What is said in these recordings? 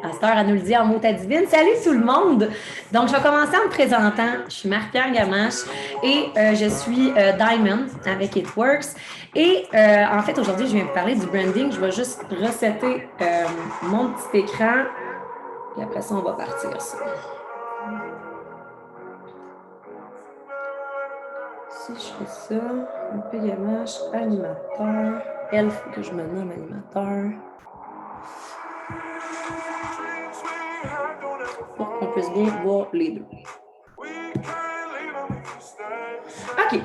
À cette heure, elle nous le dit en mots divine. Salut tout le monde! Donc, je vais commencer en me présentant. Je suis Marie-Pierre Gamache et je suis Diamond avec It Works. Et en fait, aujourd'hui, je viens vous parler du branding. Je vais juste resetter mon petit écran. Et après ça, on va partir ça. Si je fais ça, MP Gamache, animateur. Elle, il faut que je me nomme animateur. Pour qu'on puisse bien voir les deux. OK.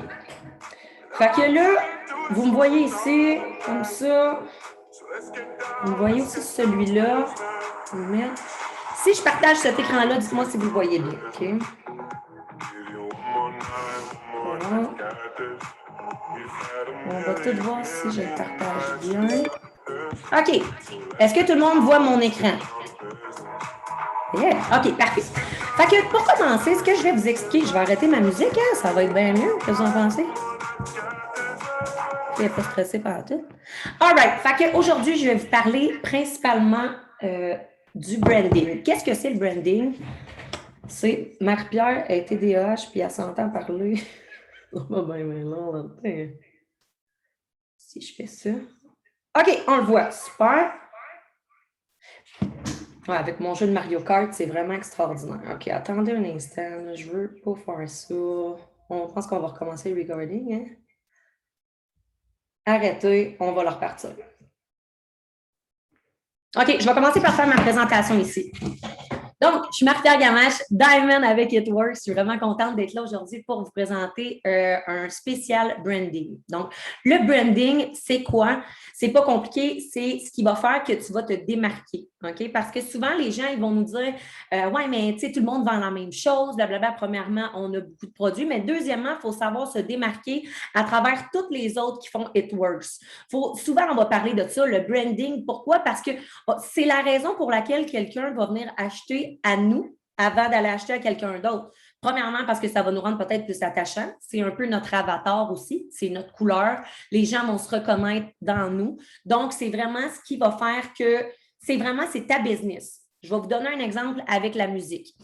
Fait que là, vous me voyez ici, comme ça. Vous me voyez aussi celui-là. Si je partage cet écran-là, dites-moi si vous le voyez bien. OK? Voilà. On va tout voir si je le partage bien. OK. Est-ce que tout le monde voit mon écran? Yeah. OK, parfait. Fait que pour commencer, ce que je vais vous expliquer, je vais arrêter ma musique, hein? Ça va être bien mieux. Qu'est-ce que vous en pensez? Je ne suis pas stressée par tout. All right. Fait qu'aujourd'hui, je vais vous parler principalement du branding. Qu'est-ce que c'est le branding? C'est Marie-Pierre a été TDAH, puis elle s'entend parler. Si je fais ça. OK, on le voit. Super. Ouais, avec mon jeu de Mario Kart, c'est vraiment extraordinaire. OK, attendez un instant. Là, je veux pas faire ça. On pense qu'on va recommencer le recording. Hein? Arrêtez, on va le repartir. OK, je vais commencer par faire ma présentation ici. Donc, je suis Marie-Pierre Gamache, Diamond avec It Works. Je suis vraiment contente d'être là aujourd'hui pour vous présenter un spécial branding. Donc, le branding, c'est quoi? C'est pas compliqué, c'est ce qui va faire que tu vas te démarquer. OK? Parce que souvent, les gens, ils vont nous dire ouais, mais tu sais, tout le monde vend la même chose, blablabla. Premièrement, on a beaucoup de produits, mais deuxièmement, il faut savoir se démarquer à travers toutes les autres qui font It Works. Souvent, on va parler de ça, le branding. Pourquoi? Parce que c'est la raison pour laquelle quelqu'un va venir acheter à nous avant d'aller acheter à quelqu'un d'autre. Premièrement, parce que ça va nous rendre peut-être plus attachants. C'est un peu notre avatar aussi. C'est notre couleur. Les gens vont se reconnaître dans nous. Donc, c'est vraiment ce qui va faire que c'est ta business. Je vais vous donner un exemple avec la musique.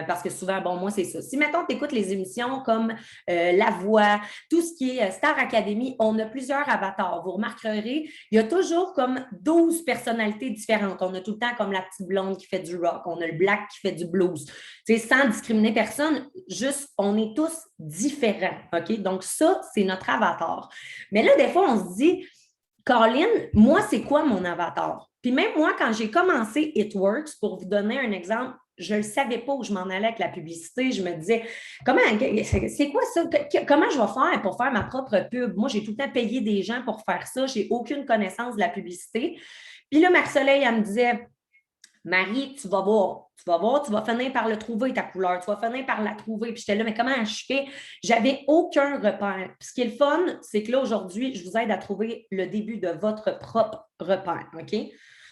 Parce que souvent, bon, moi, c'est ça. Si, mettons, tu écoutes les émissions comme La Voix, tout ce qui est Star Academy, on a plusieurs avatars. Vous remarquerez, il y a toujours comme 12 personnalités différentes. On a tout le temps comme la petite blonde qui fait du rock, on a le black qui fait du blues. Tu sais, sans discriminer personne, juste, on est tous différents. OK? Donc, ça, c'est notre avatar. Mais là, des fois, on se dit, Colin, moi, c'est quoi mon avatar? Puis même moi, quand j'ai commencé It Works, pour vous donner un exemple, je ne savais pas où je m'en allais avec la publicité. Je me disais, c'est quoi ça? Comment je vais faire pour faire ma propre pub? Moi, j'ai tout le temps payé des gens pour faire ça. Je n'ai aucune connaissance de la publicité. Puis là, Marc-Soleil, elle me disait, Marie, tu vas voir, tu vas finir par le trouver, ta couleur, tu vas finir par la trouver. Puis j'étais là, mais comment je fais? J'avais aucun repère. Puis ce qui est le fun, c'est que là, aujourd'hui, je vous aide à trouver le début de votre propre repère, OK?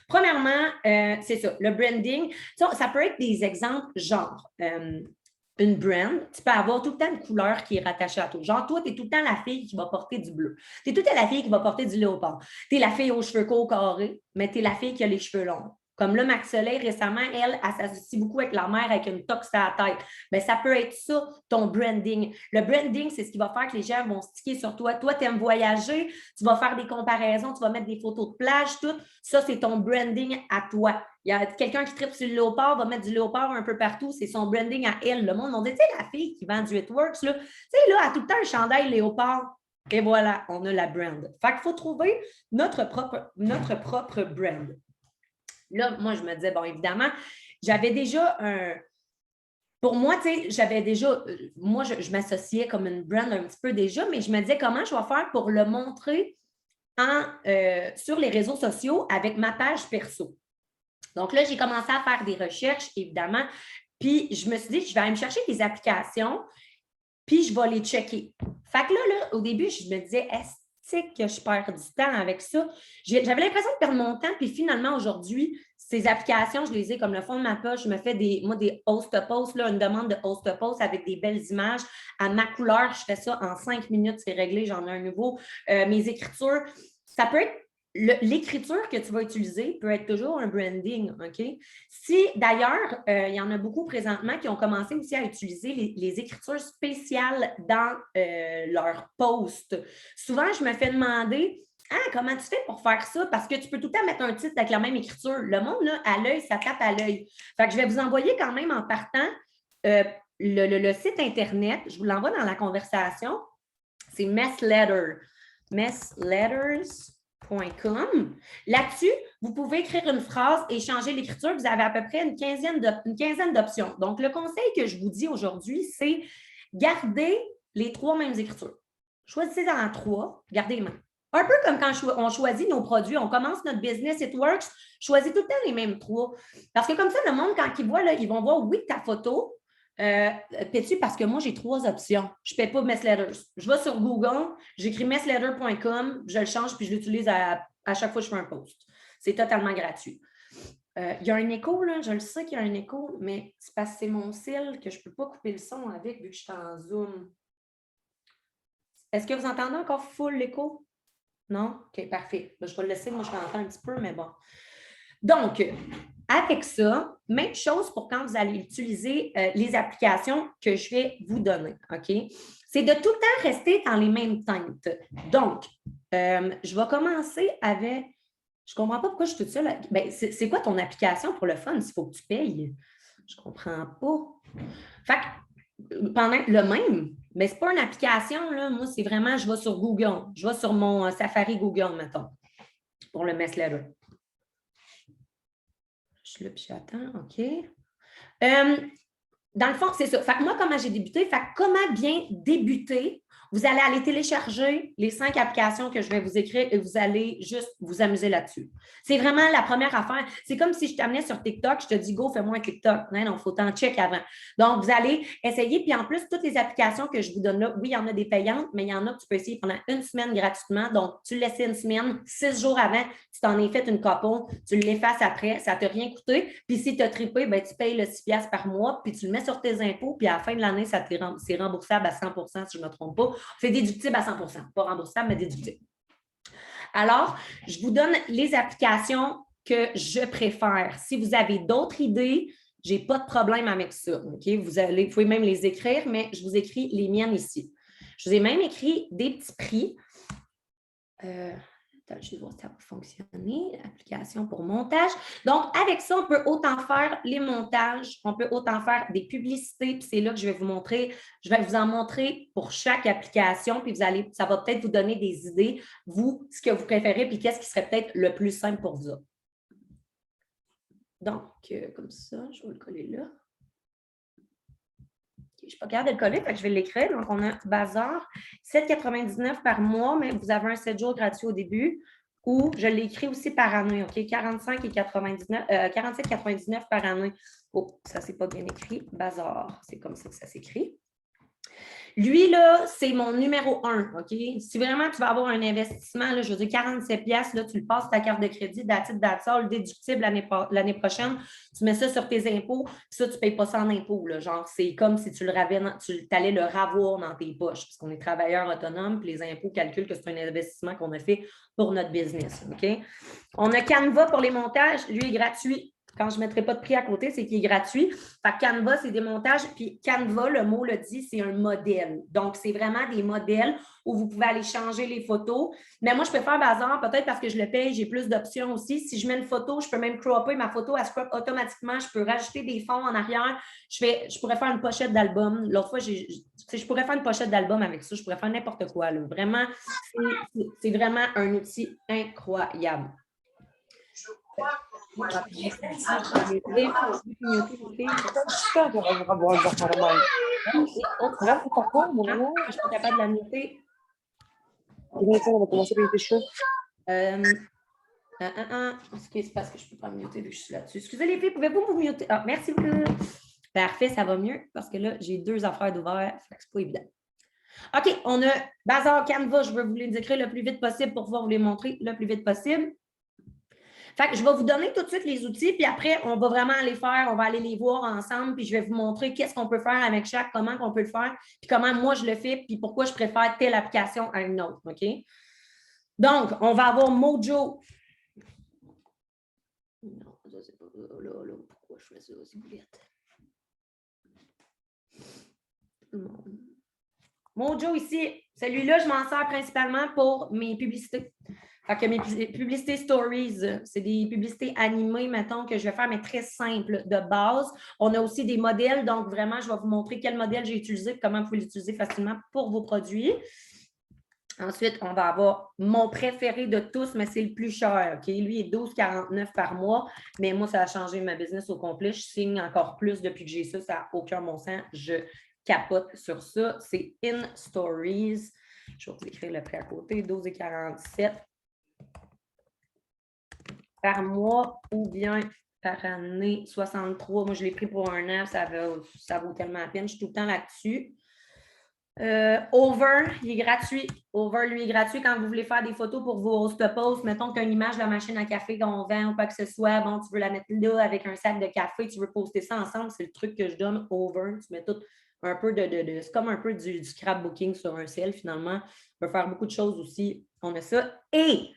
Premièrement, c'est ça, le branding. Ça peut être des exemples genre une brand, tu peux avoir tout le temps une couleur qui est rattachée à toi. Genre, toi, tu es tout le temps la fille qui va porter du bleu. Tu es tout le temps la fille qui va porter du léopard. Tu es la fille aux cheveux courts carrés, mais tu es la fille qui a les cheveux longs. Comme là, Max Soleil, récemment, elle s'associe beaucoup avec la mère avec une toque à la tête. Bien, ça peut être ça, ton branding. Le branding, c'est ce qui va faire que les gens vont sticker sur toi. Toi, tu aimes voyager, tu vas faire des comparaisons, tu vas mettre des photos de plage, tout. Ça, c'est ton branding à toi. Il y a quelqu'un qui tripe sur le léopard, va mettre du léopard un peu partout, c'est son branding à elle. Le monde, on dit, tu sais, la fille qui vend du It Works, là, tu sais, là, elle a tout le temps un chandail léopard. Et voilà, on a la brand. Fait qu'il faut trouver notre propre brand. Là, moi, je me disais, bon, évidemment, j'avais déjà un. Pour moi, tu sais, j'avais déjà. Moi, je m'associais comme une brand un petit peu déjà, mais je me disais comment je vais faire pour le montrer sur les réseaux sociaux avec ma page perso. Donc là, j'ai commencé à faire des recherches, évidemment. Puis je me suis dit, je vais aller me chercher des applications, puis je vais les checker. Fait que là, au début, je me disais, est-ce que je perds du temps avec ça? J'avais l'impression de perdre mon temps, puis finalement, aujourd'hui, ces applications, je les ai comme le fond de ma poche. Je me fais des host posts, une demande de host post avec des belles images à ma couleur. Je fais ça en 5 minutes, c'est réglé, j'en ai un nouveau. Mes écritures, ça peut être l'écriture que tu vas utiliser peut être toujours un branding, OK? Si, d'ailleurs, il y en a beaucoup présentement qui ont commencé aussi à utiliser les écritures spéciales dans leurs posts. Souvent, je me fais demander « Ah, comment tu fais pour faire ça? » Parce que tu peux tout le temps mettre un titre avec la même écriture. Le monde, là, à l'œil, ça tape à l'œil. Fait que je vais vous envoyer quand même en partant le site Internet. Je vous l'envoie dans la conversation. C'est Messletter. Messletters.com. Là-dessus, vous pouvez écrire une phrase et changer l'écriture. Vous avez à peu près une quinzaine d'options. Donc, le conseil que je vous dis aujourd'hui, c'est garder les 3 mêmes écritures. Choisissez-en 3, gardez les mêmes. Un peu comme quand on choisit nos produits, on commence notre business, it works, choisis tout le temps les mêmes 3. Parce que comme ça, le monde, quand ils voient, là, ils vont voir, oui, ta photo, Peux-tu, parce que moi, j'ai 3 options. Je ne paie pas Messletters. Je vais sur Google, j'écris messletter.com, je le change, puis je l'utilise à chaque fois que je fais un post. C'est totalement gratuit. Il y a un écho, là, je le sais qu'il y a un écho, mais c'est parce que c'est mon cell que je ne peux pas couper le son avec vu que je suis en Zoom. Est-ce que vous entendez encore full l'écho? Non? OK, parfait. Je vais le laisser, moi je l'entends un petit peu, mais bon. Donc, avec ça, même chose pour quand vous allez utiliser les applications que je vais vous donner, OK? C'est de tout le temps rester dans les mêmes teintes. Donc, je vais commencer avec... Je ne comprends pas pourquoi je suis toute seule. Ben, c'est quoi ton application pour le fun s'il faut que tu payes? Je ne comprends pas. Fait que, pendant le même, mais ce n'est pas une application, là. Moi, c'est vraiment, je vais sur Google. Je vais sur mon Safari Google, mettons, pour le Messletter. Je suis là, puis j'attends, OK. Dans le fond, c'est ça. Fait que moi, comment j'ai débuté? Fait que comment bien débuter? Vous allez aller télécharger les 5 applications que je vais vous écrire et vous allez juste vous amuser là-dessus. C'est vraiment la première affaire. C'est comme si je t'amenais sur TikTok, je te dis, go, fais-moi un TikTok. Non, il faut t'en check avant. Donc, vous allez essayer. Puis en plus, toutes les applications que je vous donne là, oui, il y en a des payantes, mais il y en a que tu peux essayer pendant une semaine gratuitement. Donc, tu le laisses une semaine, 6 jours avant, tu t'en es fait une couple, tu l'effaces après, ça ne t'a rien coûté. Puis si tu as trippé, ben, tu payes le 6$ par mois, puis tu le mets sur tes impôts, puis à la fin de l'année, c'est remboursable à 100%, si je ne me trompe pas. C'est déductible à 100%, pas remboursable, mais déductible. Alors, je vous donne les applications que je préfère. Si vous avez d'autres idées, je n'ai pas de problème avec ça. Okay? Vous pouvez même les écrire, mais je vous écris les miennes ici. Je vous ai même écrit des petits prix. Je vais voir si ça va fonctionner. Application pour montage. Donc, avec ça, on peut autant faire les montages, on peut autant faire des publicités, puis c'est là que je vais vous montrer. Je vais vous en montrer pour chaque application, puis ça va peut-être vous donner des idées, vous, ce que vous préférez, puis qu'est-ce qui serait peut-être le plus simple pour vous. Donc, comme ça, je vais le coller là. Je ne suis pas capable de le coller, fait que je vais l'écrire. Donc, on a Bazar, 7,99 par mois, mais vous avez un 7 jours gratuit au début. Ou je l'écris aussi par année, OK? 47,99 par année. Oh, ça, c'est pas bien écrit. Bazar, c'est comme ça que ça s'écrit. Lui, là, c'est mon numéro 1, OK? Si vraiment tu vas avoir un investissement, là, je veux dire 47$, là, tu le passes ta carte de crédit, le déductible l'année prochaine, tu mets ça sur tes impôts, puis ça, tu ne payes pas ça en impôts. Là, genre, c'est comme si tu allais le ravoir dans tes poches, parce qu'on est travailleur autonome, puis les impôts calculent que c'est un investissement qu'on a fait pour notre business, OK? On a Canva pour les montages, lui est gratuit. Quand je ne mettrai pas de prix à côté, c'est qu'il est gratuit. Fait que Canva, c'est des montages. Puis Canva, le mot le dit, c'est un modèle. Donc, c'est vraiment des modèles où vous pouvez aller changer les photos. Mais moi, je préfère Bazar, peut-être parce que je le paye, j'ai plus d'options aussi. Si je mets une photo, je peux même cropper ma photo, elle se crop automatiquement. Je peux rajouter des fonds en arrière. Je pourrais faire une pochette d'album. L'autre fois, je pourrais faire une pochette d'album avec ça. Je pourrais faire n'importe quoi. Là. Vraiment, c'est vraiment un outil incroyable. Je suis pas capable de la muter. C'est parce que je ne peux pas me muter vu que je suis là-dessus. Excusez les filles, pouvez-vous vous muter? Ah, merci beaucoup. Parfait, ça va mieux parce que là, j'ai 2 affaires d'ouvert. C'est pas évident. OK, on a Bazar, Canva. Je veux vous les écrire le plus vite possible pour pouvoir vous les montrer le plus vite possible. Fait que je vais vous donner tout de suite les outils, puis après, on va vraiment les faire, on va aller les voir ensemble, puis je vais vous montrer qu'est-ce qu'on peut faire avec chaque, comment on peut le faire, puis comment moi je le fais, puis pourquoi je préfère telle application à une autre, OK? Donc, on va avoir Mojo. Non, je sais pas. Là, pourquoi je fais ça aussi boulette? Mojo ici, celui-là, je m'en sers principalement pour mes publicités. Fait que mes publicités stories, c'est des publicités animées, mettons, que je vais faire, mais très simples de base. On a aussi des modèles, donc vraiment, je vais vous montrer quel modèle j'ai utilisé et comment vous pouvez l'utiliser facilement pour vos produits. Ensuite, on va avoir mon préféré de tous, mais c'est le plus cher. OK? Lui, il est 12,49 par mois, mais moi, ça a changé ma business au complet. Je signe encore plus depuis que j'ai ça. Ça n'a aucun bon sens. Je capote sur ça. C'est In Stories. Je vais vous écrire le prix à côté. 12,47 par mois ou bien par année 63. Moi, je l'ai pris pour un an. Ça vaut tellement la peine. Je suis tout le temps là-dessus. Over, il est gratuit. Over, lui, est gratuit quand vous voulez faire des photos pour vos host posts. Mettons qu'une image de la machine à café qu'on vend ou quoi que ce soit. Bon, tu veux la mettre là avec un sac de café, tu veux poster ça ensemble. C'est le truc que je donne. Over, tu mets tout un peu c'est comme un peu du scrapbooking sur un ciel, finalement. On peut faire beaucoup de choses aussi. On a ça. Et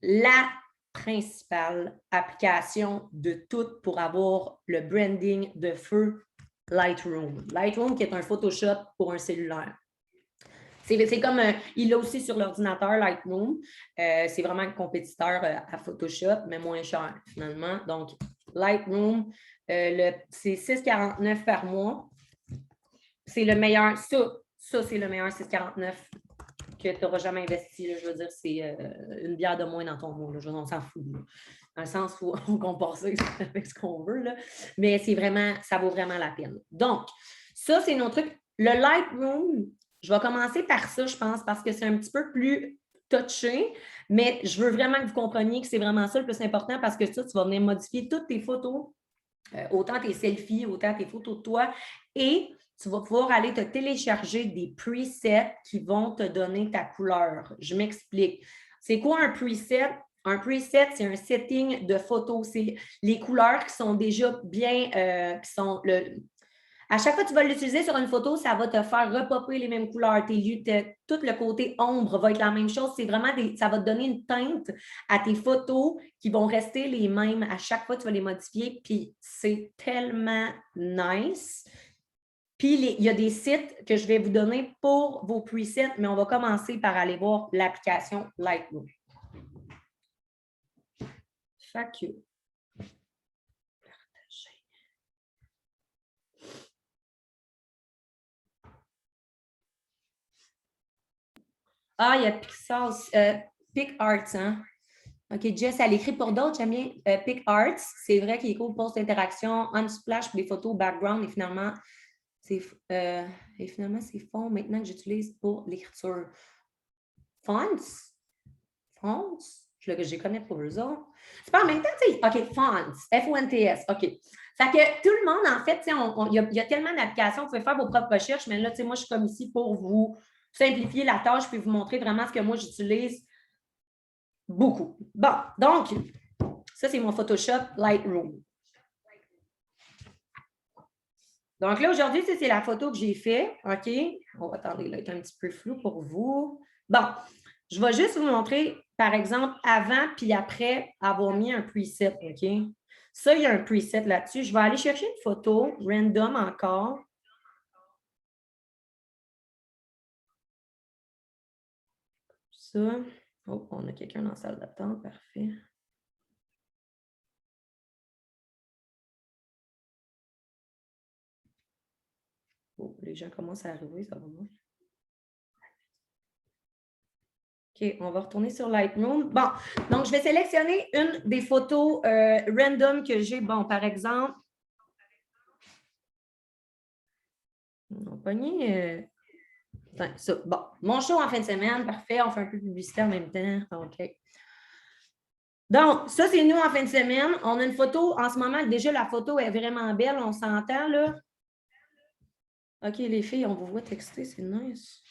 la principale application de toutes pour avoir le branding de feu, Lightroom. Lightroom qui est un Photoshop pour un cellulaire. C'est comme, il l'a aussi sur l'ordinateur, Lightroom. C'est vraiment un compétiteur à Photoshop, mais moins cher finalement. Donc, Lightroom, c'est 6,49 par mois. C'est le meilleur, ça c'est le meilleur 6,49 que tu n'auras jamais investi. Là, je veux dire, c'est une bière de moins dans ton mot. Là, on s'en fout. Là. Dans le sens où on compense avec ce qu'on veut. Là. Mais c'est vraiment, ça vaut vraiment la peine. Donc, ça, c'est nos trucs. Le Lightroom, je vais commencer par ça, je pense, parce que c'est un petit peu plus touché, mais je veux vraiment que vous compreniez que c'est vraiment ça le plus important parce que ça, tu vas venir modifier toutes tes photos, autant tes selfies, autant tes photos de toi, et tu vas pouvoir aller te télécharger des presets qui vont te donner ta couleur. Je m'explique. C'est quoi un preset? Un preset, c'est un setting de photo. C'est les couleurs qui sont déjà bien, qui sont à chaque fois que tu vas l'utiliser sur une photo, ça va te faire repopper les mêmes couleurs. Tout le côté ombre va être la même chose. C'est vraiment ça va te donner une teinte à tes photos qui vont rester les mêmes à chaque fois que tu vas les modifier. Puis c'est tellement nice. Puis il y a des sites que je vais vous donner pour vos presets, mais on va commencer par aller voir l'application Lightroom. Fait que il y a Pixar, PicArts, hein? OK, Jess, elle écrit pour d'autres. J'aime bien PicArts. C'est vrai qu'il est cool pour interaction, Unsplash pour les photos, background, et finalement, c'est fond maintenant que j'utilise pour l'écriture. Fonts? Je les connais pour eux autres. C'est pas en même temps, tu sais. OK, Fonts, F-O-N-T-S. OK. Fait que tout le monde, en fait, il y a tellement d'applications, vous pouvez faire vos propres recherches, mais là, tu sais, moi, je suis comme ici pour vous simplifier la tâche puis vous montrer vraiment ce que moi, j'utilise beaucoup. Bon, donc, ça, c'est mon Photoshop Lightroom. Donc là, aujourd'hui, c'est la photo que j'ai faite. OK? On va attendre, là, être un petit peu flou pour vous. Bon, je vais juste vous montrer, par exemple, avant puis après avoir mis un preset. OK? Ça, il y a un preset là-dessus. Je vais aller chercher une photo random encore. Ça. Oh, on a quelqu'un dans la salle d'attente. Parfait. Oh, les gens commencent à arriver, ça va bien. OK, on va retourner sur Lightroom. Bon, donc je vais sélectionner une des photos random que j'ai. Bon, par exemple, on va pogner ça. Bon, mon show en fin de semaine, parfait. On fait un peu de publicité en même temps. OK. Donc, ça, c'est nous en fin de semaine. On a une photo en ce moment. Déjà, la photo est vraiment belle. On s'entend, là. OK, les filles, on vous voit texter. C'est nice.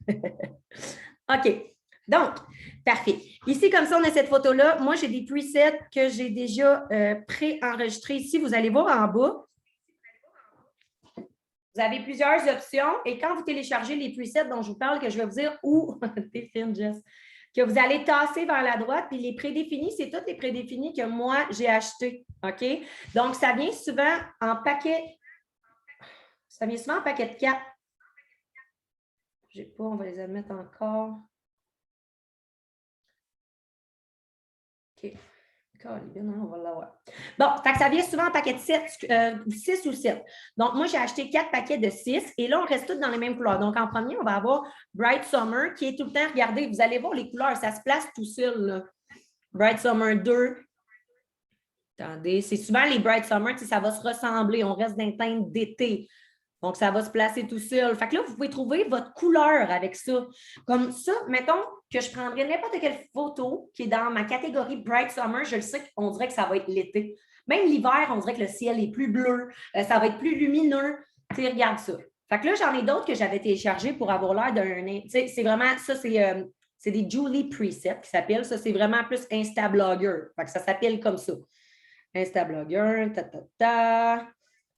OK. Donc, parfait. Ici, comme ça, on a cette photo-là. Moi, j'ai des presets que j'ai déjà pré-enregistrés ici. Vous allez voir en bas. Vous avez plusieurs options et quand vous téléchargez les presets dont je vous parle, que je vais vous dire où, t'es fine, Jess, que vous allez tasser vers la droite. Puis les prédéfinis, c'est tous les prédéfinis que moi, j'ai achetés. OK? Donc, ça vient souvent en paquet. Ça vient souvent en paquet de 4. Je n'ai pas, on va les admettre encore. OK. Non, on va l'avoir. Bon, ça vient souvent en paquet de 6 ou 7. Donc, moi, j'ai acheté 4 paquets de 6 et là, on reste tous dans les mêmes couleurs. Donc, en premier, on va avoir Bright Summer qui est tout le temps, regardez, vous allez voir les couleurs, ça se place tout seul. Là. Bright Summer 2. Attendez, c'est souvent les Bright Summer, ça va se ressembler. On reste dans les teintes d'été. Donc, ça va se placer tout seul. Fait que là, vous pouvez trouver votre couleur avec ça. Comme ça, mettons que je prendrais n'importe quelle photo qui est dans ma catégorie Bright Summer, je le sais qu'on dirait que ça va être l'été. Même l'hiver, on dirait que le ciel est plus bleu, ça va être plus lumineux. Tu sais, regarde ça. Fait que là, j'en ai d'autres que j'avais téléchargés pour avoir l'air d'un... Tu sais, c'est vraiment... Ça, c'est des Julie Presets qui s'appellent. Ça, c'est vraiment plus Instablogger. Fait que ça s'appelle comme ça. Instablogger, ta.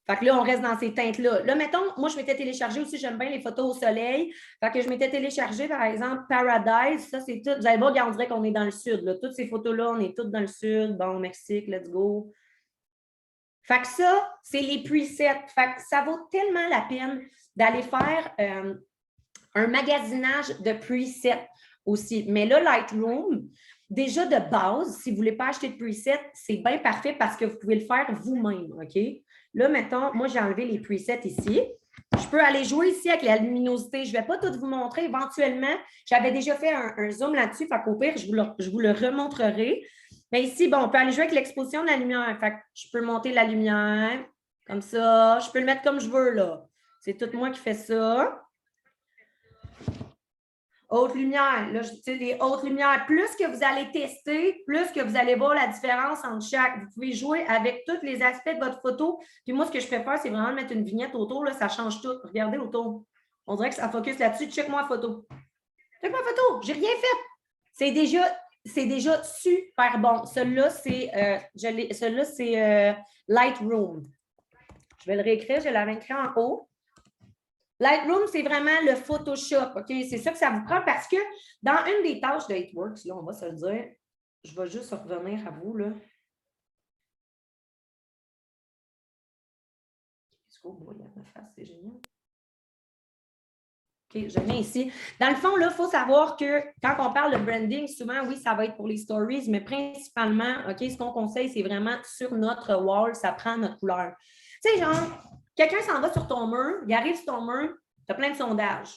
Fait que là, on reste dans ces teintes-là. Là, mettons, moi, je m'étais téléchargé aussi, j'aime bien les photos au soleil. Fait que je m'étais téléchargé, par exemple, Paradise. Ça, c'est tout. Vous allez voir, on dirait qu'on est dans le sud. Là. Toutes ces photos-là, on est toutes dans le sud. Bon, Mexique, let's go. Fait que ça, c'est les presets. Fait que ça vaut tellement la peine d'aller faire un magasinage de presets aussi. Mais là, Lightroom, déjà de base, si vous ne voulez pas acheter de presets, c'est bien parfait parce que vous pouvez le faire vous-même, OK? Là, mettons, moi, j'ai enlevé les presets ici. Je peux aller jouer ici avec la luminosité. Je ne vais pas tout vous montrer. Éventuellement, j'avais déjà fait un zoom là-dessus. Fait qu'au pire, je vous le remontrerai. Mais ici, bon, on peut aller jouer avec l'exposition de la lumière. Fait que je peux monter la lumière comme ça. Je peux le mettre comme je veux, là. C'est tout moi qui fais ça. Haute lumière, là, les hautes lumières, plus que vous allez tester, plus que vous allez voir la différence entre chaque. Vous pouvez jouer avec tous les aspects de votre photo. Puis moi, ce que je préfère, c'est vraiment mettre une vignette autour, là, ça change tout. Regardez autour. On dirait que ça focus là-dessus. Check-moi la photo. Check-moi la photo. J'ai rien fait. C'est déjà super bon. Celui-là, c'est Lightroom. Je vais le réécrire. Je l'avais écrit en haut. Lightroom, c'est vraiment le Photoshop, OK? C'est ça que ça vous prend parce que dans une des tâches de HateWorks, là, on va se le dire, je vais juste revenir à vous, là. C'est génial. OK, je viens ici. Dans le fond, là, il faut savoir que quand on parle de branding, souvent, oui, ça va être pour les stories, mais principalement, OK, ce qu'on conseille, c'est vraiment sur notre wall, ça prend notre couleur. Tu sais, genre, quelqu'un s'en va sur ton mur, il arrive sur ton mur, tu as plein de sondages.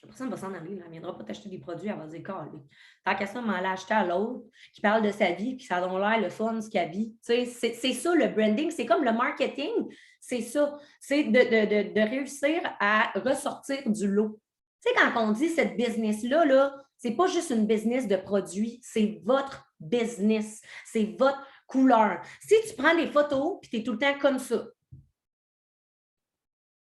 La personne va s'en aller, elle ne viendra pas t'acheter des produits, elle va dire, tant qu'à ça, elle m'en a acheté à l'autre qui parle de sa vie, puis ça a l'air le fun, ce qu'elle vit. Tu sais, c'est ça le branding, c'est comme le marketing, c'est ça. C'est de réussir à ressortir du lot. Tu sais, quand on dit cette business-là, là, ce n'est pas juste une business de produits, c'est votre business, c'est votre couleur. Si tu prends des photos puis tu es tout le temps comme ça,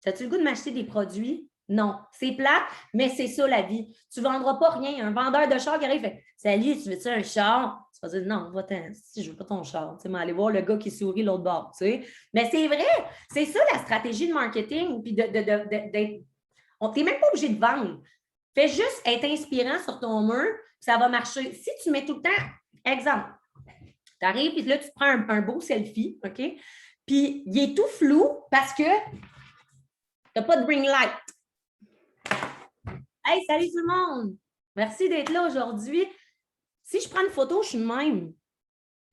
as-tu le goût de m'acheter des produits? Non, c'est plate, mais c'est ça la vie. Tu ne vendras pas rien. Un vendeur de char qui arrive et fait salut, tu veux-tu un char? Tu vas dire non, va-t'en, si je ne veux pas ton char. Tu sais, aller voir le gars qui sourit l'autre bord. Tu sais. Mais c'est vrai, c'est ça la stratégie de marketing. Puis tu n'es même pas obligé de vendre. Fais juste être inspirant sur ton mur, ça va marcher. Si tu mets tout le temps, exemple, tu arrives, puis là, tu prends un beau selfie, OK? Puis il est tout flou parce que tu n'as pas de ring light. Hey, salut tout le monde! Merci d'être là aujourd'hui. Si je prends une photo, je suis de même.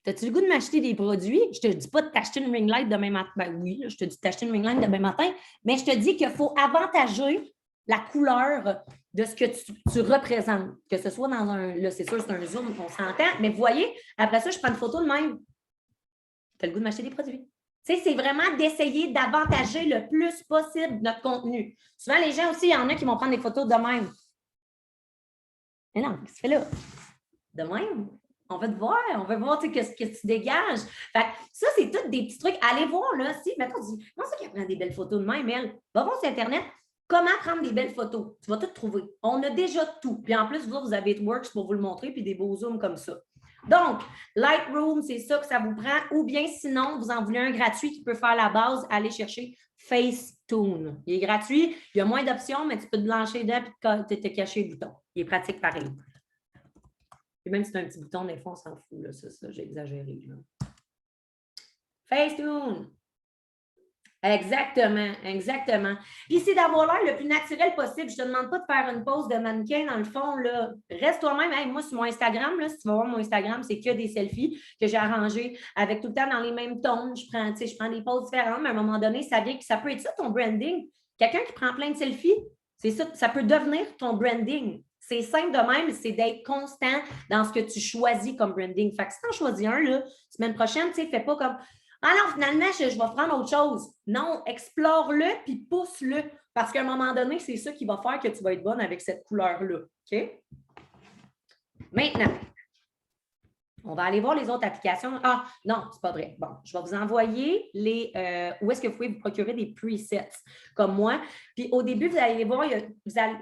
As-tu le goût de m'acheter des produits? Je ne te dis pas de t'acheter une ring light demain matin. Ben oui, je te dis de t'acheter une ring light demain matin, mais je te dis qu'il faut avantager la couleur de ce que tu représentes. Que ce soit dans un... Là, c'est sûr, c'est un zoom, on s'entend, mais vous voyez, après ça, je prends une photo de même. Tu as le goût de m'acheter des produits? Tu sais, c'est vraiment d'essayer d'avantager le plus possible notre contenu. Souvent, les gens aussi, il y en a qui vont prendre des photos de même. Mais non, qu'est-ce que tu fais là? De même. On veut te voir, on veut voir ce que tu dégages. Fait que ça, c'est tous des petits trucs. Allez voir, là, si, mettons, tu dis, comment ça qu'elle prend des belles photos de même, elle? Va voir sur Internet, comment prendre des belles photos. Tu vas tout trouver. On a déjà tout. Puis en plus, vous avez HateWorks pour vous le montrer, puis des beaux zooms comme ça. Donc, Lightroom, c'est ça que ça vous prend. Ou bien sinon, vous en voulez un gratuit qui peut faire la base, allez chercher Facetune. Il est gratuit, il y a moins d'options, mais tu peux te blancher dedans et te cacher le bouton. Il est pratique pareil. Et même si c'est un petit bouton, des fois, on s'en fout. Là, ça j'ai exagéré. Là. Facetune. Exactement, exactement. Puis c'est d'avoir l'air le plus naturel possible. Je ne te demande pas de faire une pose de mannequin dans le fond. Là. Reste toi-même. Hey, moi, sur mon Instagram, là, si tu vas voir mon Instagram, c'est que des selfies que j'ai arrangés avec tout le temps dans les mêmes tons. Je prends des poses différentes, mais à un moment donné, ça vient que ça peut être ça ton branding. Quelqu'un qui prend plein de selfies, c'est ça, ça peut devenir ton branding. C'est simple de même, c'est d'être constant dans ce que tu choisis comme branding. Fait que si tu en choisis un, là, semaine prochaine, tu sais, fais pas comme ah non, finalement, je vais prendre autre chose. Non, explore-le puis pousse-le. Parce qu'à un moment donné, c'est ça qui va faire que tu vas être bonne avec cette couleur-là. OK? Maintenant, on va aller voir les autres applications. Ah, non, c'est pas vrai. Bon, je vais vous envoyer les où est-ce que vous pouvez vous procurer des presets comme moi. Puis au début, vous allez voir,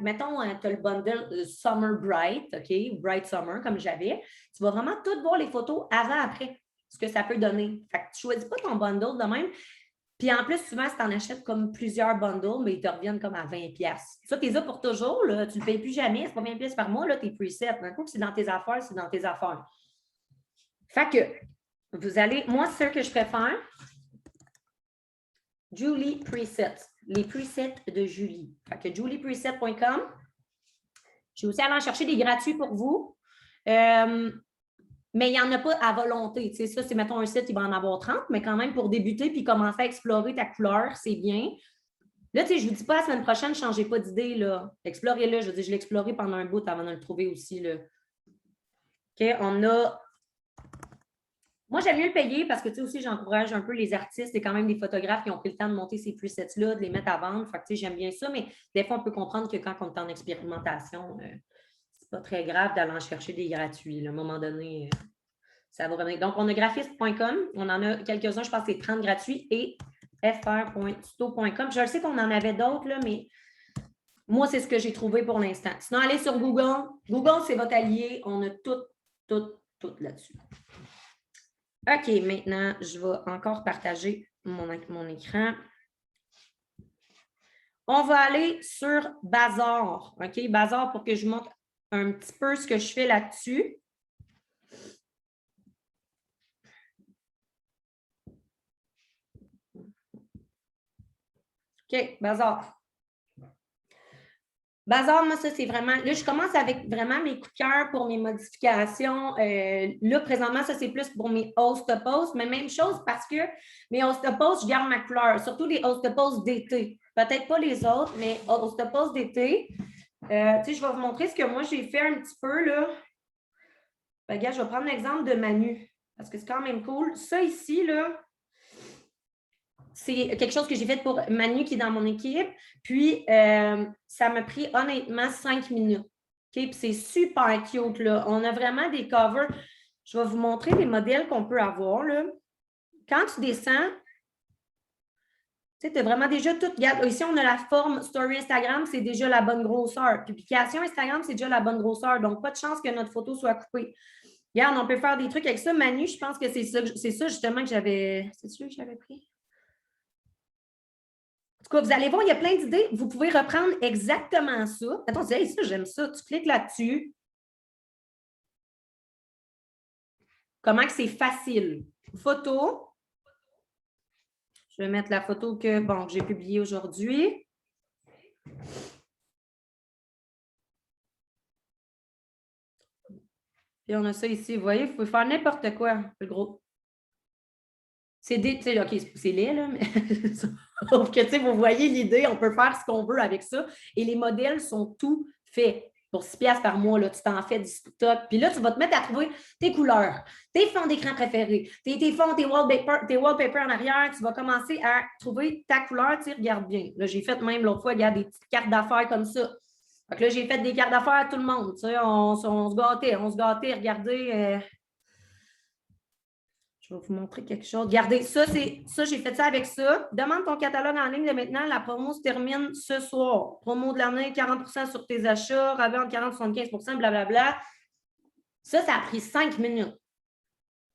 mettons, tu as le bundle Summer Bright, OK? Bright Summer, comme j'avais. Tu vas vraiment tout voir les photos avant-après. Ce que ça peut donner. Fait que tu ne choisis pas ton bundle de même. Puis en plus, souvent, si tu en achètes comme plusieurs bundles, mais ils te reviennent comme à 20$. Ça, tu es là pour toujours. Là. Tu ne le payes plus jamais. Ce n'est pas 20$ par mois, là, tes presets. D'un coup, c'est dans tes affaires, c'est dans tes affaires. Fait que vous allez, moi, c'est ce que je préfère. Julie Presets. Les presets de Julie. Fait que juliepreset.com. Je vais aussi aller en chercher des gratuits pour vous. Mais il n'y en a pas à volonté. Tu sais, ça, c'est, mettons, un site, il va en avoir 30, mais quand même, pour débuter puis commencer à explorer ta couleur, c'est bien. Là, tu sais, je ne vous dis pas la semaine prochaine, ne changez pas d'idée, là. Explorez-le. Je veux dire, je l'ai exploré pendant un bout avant de le trouver aussi, là. OK, on a... Moi, j'aime mieux le payer parce que, tu sais, aussi, j'encourage un peu les artistes et quand même des photographes qui ont pris le temps de monter ces presets-là, de les mettre à vendre. Fait que, tu sais, j'aime bien ça, mais des fois, on peut comprendre que quand on est en expérimentation, c'est pas très grave d'aller en chercher des gratuits, là. À un moment donné... Ça va revenir. Donc, on a graphiste.com. On en a quelques-uns, je pense que c'est 30 gratuits et fr.tuto.com. Je sais qu'on en avait d'autres, là, mais moi, c'est ce que j'ai trouvé pour l'instant. Sinon, allez sur Google. Google, c'est votre allié. On a tout là-dessus. OK, maintenant, je vais encore partager mon écran. On va aller sur Bazar. OK, Bazar pour que je vous montre un petit peu ce que je fais là-dessus. OK, Bazar. Bazar, moi, ça, c'est vraiment... Là, je commence avec vraiment mes coups de cœur pour mes modifications. Là, présentement, ça, c'est plus pour mes host posts, mais même chose parce que mes host posts, je garde ma couleur, surtout les host posts d'été. Peut-être pas les autres, mais host posts d'été. Tu sais, je vais vous montrer ce que moi, j'ai fait un petit peu, là. Regarde, je vais prendre l'exemple de Manu, parce que c'est quand même cool. Ça ici, là, c'est quelque chose que j'ai fait pour Manu qui est dans mon équipe. Puis, ça m'a pris honnêtement 5 minutes. Okay? Puis, c'est super cute. Là. On a vraiment des covers. Je vais vous montrer les modèles qu'on peut avoir. Là. Quand tu descends, tu as vraiment déjà tout. Regarde, ici, on a la forme Story Instagram, c'est déjà la bonne grosseur. Publication Instagram, c'est déjà la bonne grosseur. Donc, pas de chance que notre photo soit coupée. Regarde, on peut faire des trucs avec ça. Manu, je pense que c'est ça justement que j'avais. C'est sûr que j'avais pris? En tout cas, vous allez voir, il y a plein d'idées. Vous pouvez reprendre exactement ça. Attends, tu dis, hey, ça, j'aime ça. Tu cliques là-dessus. Comment que c'est facile? Photo. Je vais mettre la photo que j'ai publiée aujourd'hui. Puis on a ça ici. Vous voyez, vous pouvez faire n'importe quoi, le gros. C'est OK, c'est laid, là, mais sauf que, vous voyez l'idée, on peut faire ce qu'on veut avec ça. Et les modèles sont tout faits. Pour 6$ par mois, là, tu t'en fais du stock. Puis là, tu vas te mettre à trouver tes couleurs, tes fonds d'écran préférés, tes fonds, tes wallpapers en arrière. Tu vas commencer à trouver ta couleur. Tu regardes bien. Là, j'ai fait même l'autre fois, regarde, des petites cartes d'affaires comme ça. Donc là, j'ai fait des cartes d'affaires à tout le monde. Tu sais, on se gâtait. Regardez. Je vais vous montrer quelque chose. Regardez, ça, j'ai fait ça avec ça. Demande ton catalogue en ligne de maintenant. La promo se termine ce soir. Promo de l'année, 40% sur tes achats, rabais entre 40 et 75%, blablabla. Ça a pris 5 minutes.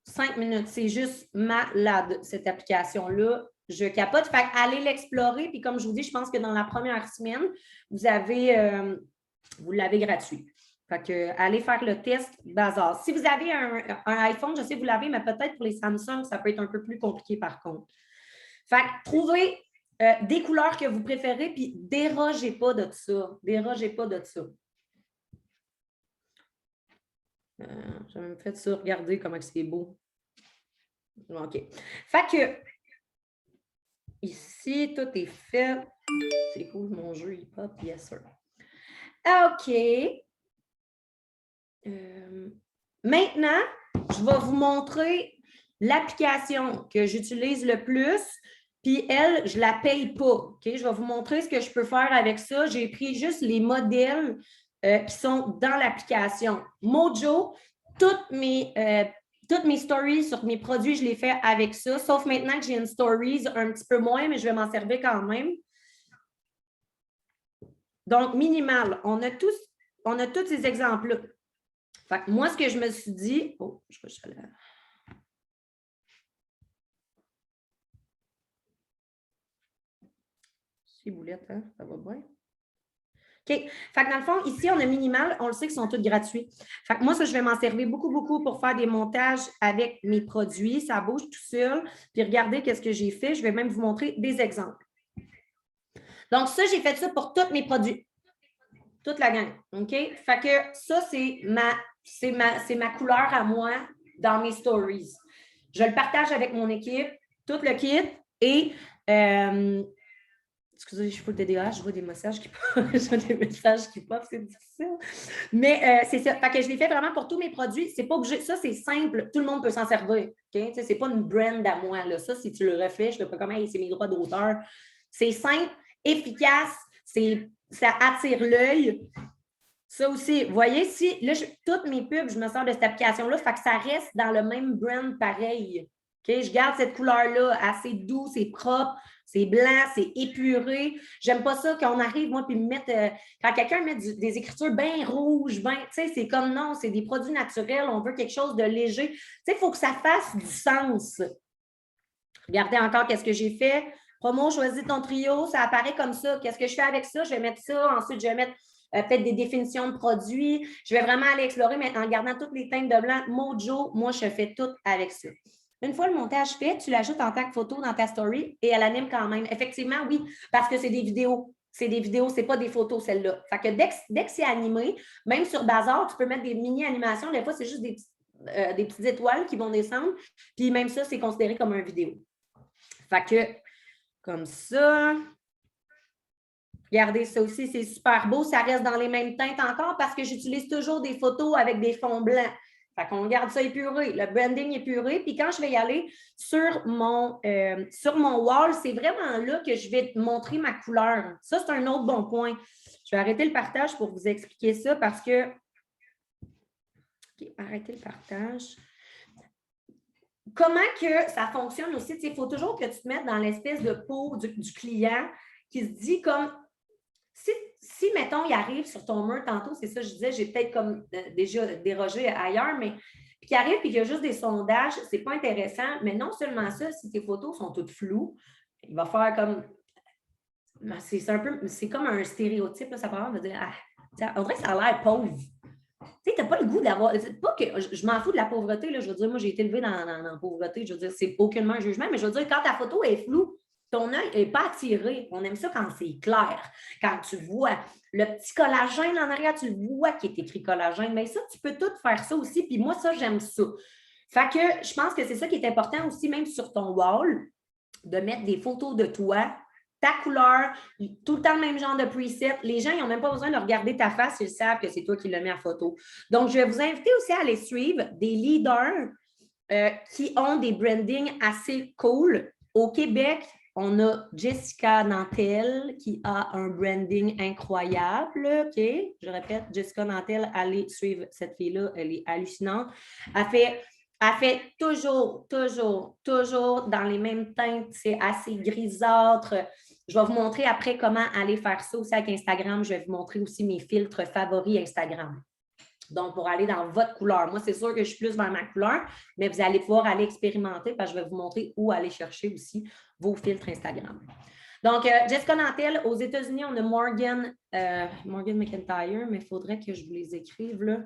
5 minutes. C'est juste malade, cette application-là. Je capote. Fait allez l'explorer. Puis comme je vous dis, je pense que dans la première semaine, vous l'avez gratuit. Fait que, allez faire le test bazar. Si vous avez un iPhone, je sais que vous l'avez, mais peut-être pour les Samsung, ça peut être un peu plus compliqué par contre. Fait que trouvez des couleurs que vous préférez, puis dérogez pas de ça. Dérogez pas de ça. J'ai même fait ça, regardez comment c'est beau. OK. Fait que ici, tout est fait. C'est cool, mon jeu hip-hop, yes sir. OK. Maintenant, je vais vous montrer l'application que j'utilise le plus. Puis elle, je ne la paye pas. Okay? Je vais vous montrer ce que je peux faire avec ça. J'ai pris juste les modèles qui sont dans l'application. Mojo, toutes mes stories sur mes produits, je les fais avec ça. Sauf maintenant que j'ai une stories un petit peu moins, mais je vais m'en servir quand même. Donc, minimal. On a tous ces exemples-là. Fait que moi, ce que je me suis dit... Oh, je vais juste aller... Boulette, hein? Ça va bien. OK. Fait que dans le fond, ici, on a minimal. On le sait qu'ils sont tous gratuits. Fait que moi, ça, je vais m'en servir beaucoup pour faire des montages avec mes produits. Ça bouge tout seul. Puis regardez qu'est-ce que j'ai fait. Je vais même vous montrer des exemples. Donc, ça, j'ai fait ça pour tous mes produits. Toute la gang. OK? Fait que ça, c'est ma couleur à moi dans mes stories. Je le partage avec mon équipe, tout le kit et... excusez, je suis full TDAH, je vois des messages qui pop, c'est difficile. Mais c'est ça. Fait que je l'ai fait vraiment pour tous mes produits. C'est pas obligé. Ça, c'est simple. Tout le monde peut s'en servir. Okay? C'est pas une brand à moi. Là. Ça, si tu le refais, je ne sais pas comment c'est mes droits d'auteur. C'est simple, efficace, ça attire l'œil. Ça aussi, vous voyez, si là, toutes mes pubs, je me sers de cette application-là, fait que ça reste dans le même brand pareil. Okay? Je garde cette couleur-là, assez doux, c'est propre, c'est blanc, c'est épuré. J'aime pas ça quand on arrive, moi, puis me mettre, quand quelqu'un met des écritures bien rouges, tu sais, c'est comme non, c'est des produits naturels, on veut quelque chose de léger. Tu sais, il faut que ça fasse du sens. Regardez encore qu'est-ce que j'ai fait. Promo, choisis ton trio, ça apparaît comme ça. Qu'est-ce que je fais avec ça? Je vais mettre ça, ensuite, je vais mettre peut-être des définitions de produits. Je vais vraiment aller explorer, mais en gardant toutes les teintes de blanc. Mojo, moi, je fais tout avec ça. Une fois le montage fait, tu l'ajoutes en tant que photo dans ta story et elle anime quand même. Effectivement, oui, parce que c'est des vidéos. C'est des vidéos, ce n'est pas des photos, celles-là. Fait que dès que c'est animé, même sur Bazar, tu peux mettre des mini-animations. Des fois, c'est juste des petites étoiles qui vont descendre. Puis même ça, c'est considéré comme une vidéo. Fait que, comme ça... Regardez, ça aussi, c'est super beau. Ça reste dans les mêmes teintes encore parce que j'utilise toujours des photos avec des fonds blancs. Fait qu'on garde ça épuré. Le branding épuré. Puis quand je vais y aller sur mon wall, c'est vraiment là que je vais montrer ma couleur. Ça, c'est un autre bon point. Je vais arrêter le partage pour vous expliquer ça parce que... OK, arrêtez le partage. Comment que ça fonctionne aussi? Il faut toujours que tu te mettes dans l'espèce de peau du client qui se dit comme... Si, mettons, il arrive sur ton mur tantôt, c'est ça, je disais, j'ai peut-être comme déjà dérogé ailleurs, mais puis il arrive et qu'il y a juste des sondages, c'est pas intéressant, mais non seulement ça, si tes photos sont toutes floues, il va faire comme... C'est comme un stéréotype, là, ça va dire, on dirait que ça a l'air pauvre. Tu sais, tu n'as pas le goût d'avoir... Pas que je m'en fous de la pauvreté, là, je veux dire, moi, j'ai été élevée dans la pauvreté, je veux dire, c'est aucunement un jugement, mais je veux dire, quand ta photo est floue, ton œil n'est pas attiré. On aime ça quand c'est clair. Quand tu vois le petit collagène en arrière, tu le vois qui est écrit collagène. Mais ça, tu peux tout faire ça aussi. Puis moi, ça, j'aime ça. Fait que je pense que c'est ça qui est important aussi, même sur ton wall, de mettre des photos de toi, ta couleur, tout le temps le même genre de preset. Les gens, ils n'ont même pas besoin de regarder ta face, ils savent que c'est toi qui l'as mis en photo. Donc, je vais vous inviter aussi à aller suivre des leaders qui ont des brandings assez cool. Au Québec, on a Jessica Nantel qui a un branding incroyable. OK? Je répète, Jessica Nantel, allez suivre cette fille-là, elle est hallucinante. Elle fait toujours dans les mêmes teintes. C'est assez grisâtre. Je vais vous montrer après comment aller faire ça aussi avec Instagram. Je vais vous montrer aussi mes filtres favoris Instagram. Donc, pour aller dans votre couleur. Moi, c'est sûr que je suis plus dans ma couleur, mais vous allez pouvoir aller expérimenter parce que je vais vous montrer où aller chercher aussi vos filtres Instagram. Donc, Jessica Nantel, aux États-Unis, on a Morgan McIntyre, mais il faudrait que je vous les écrive, là.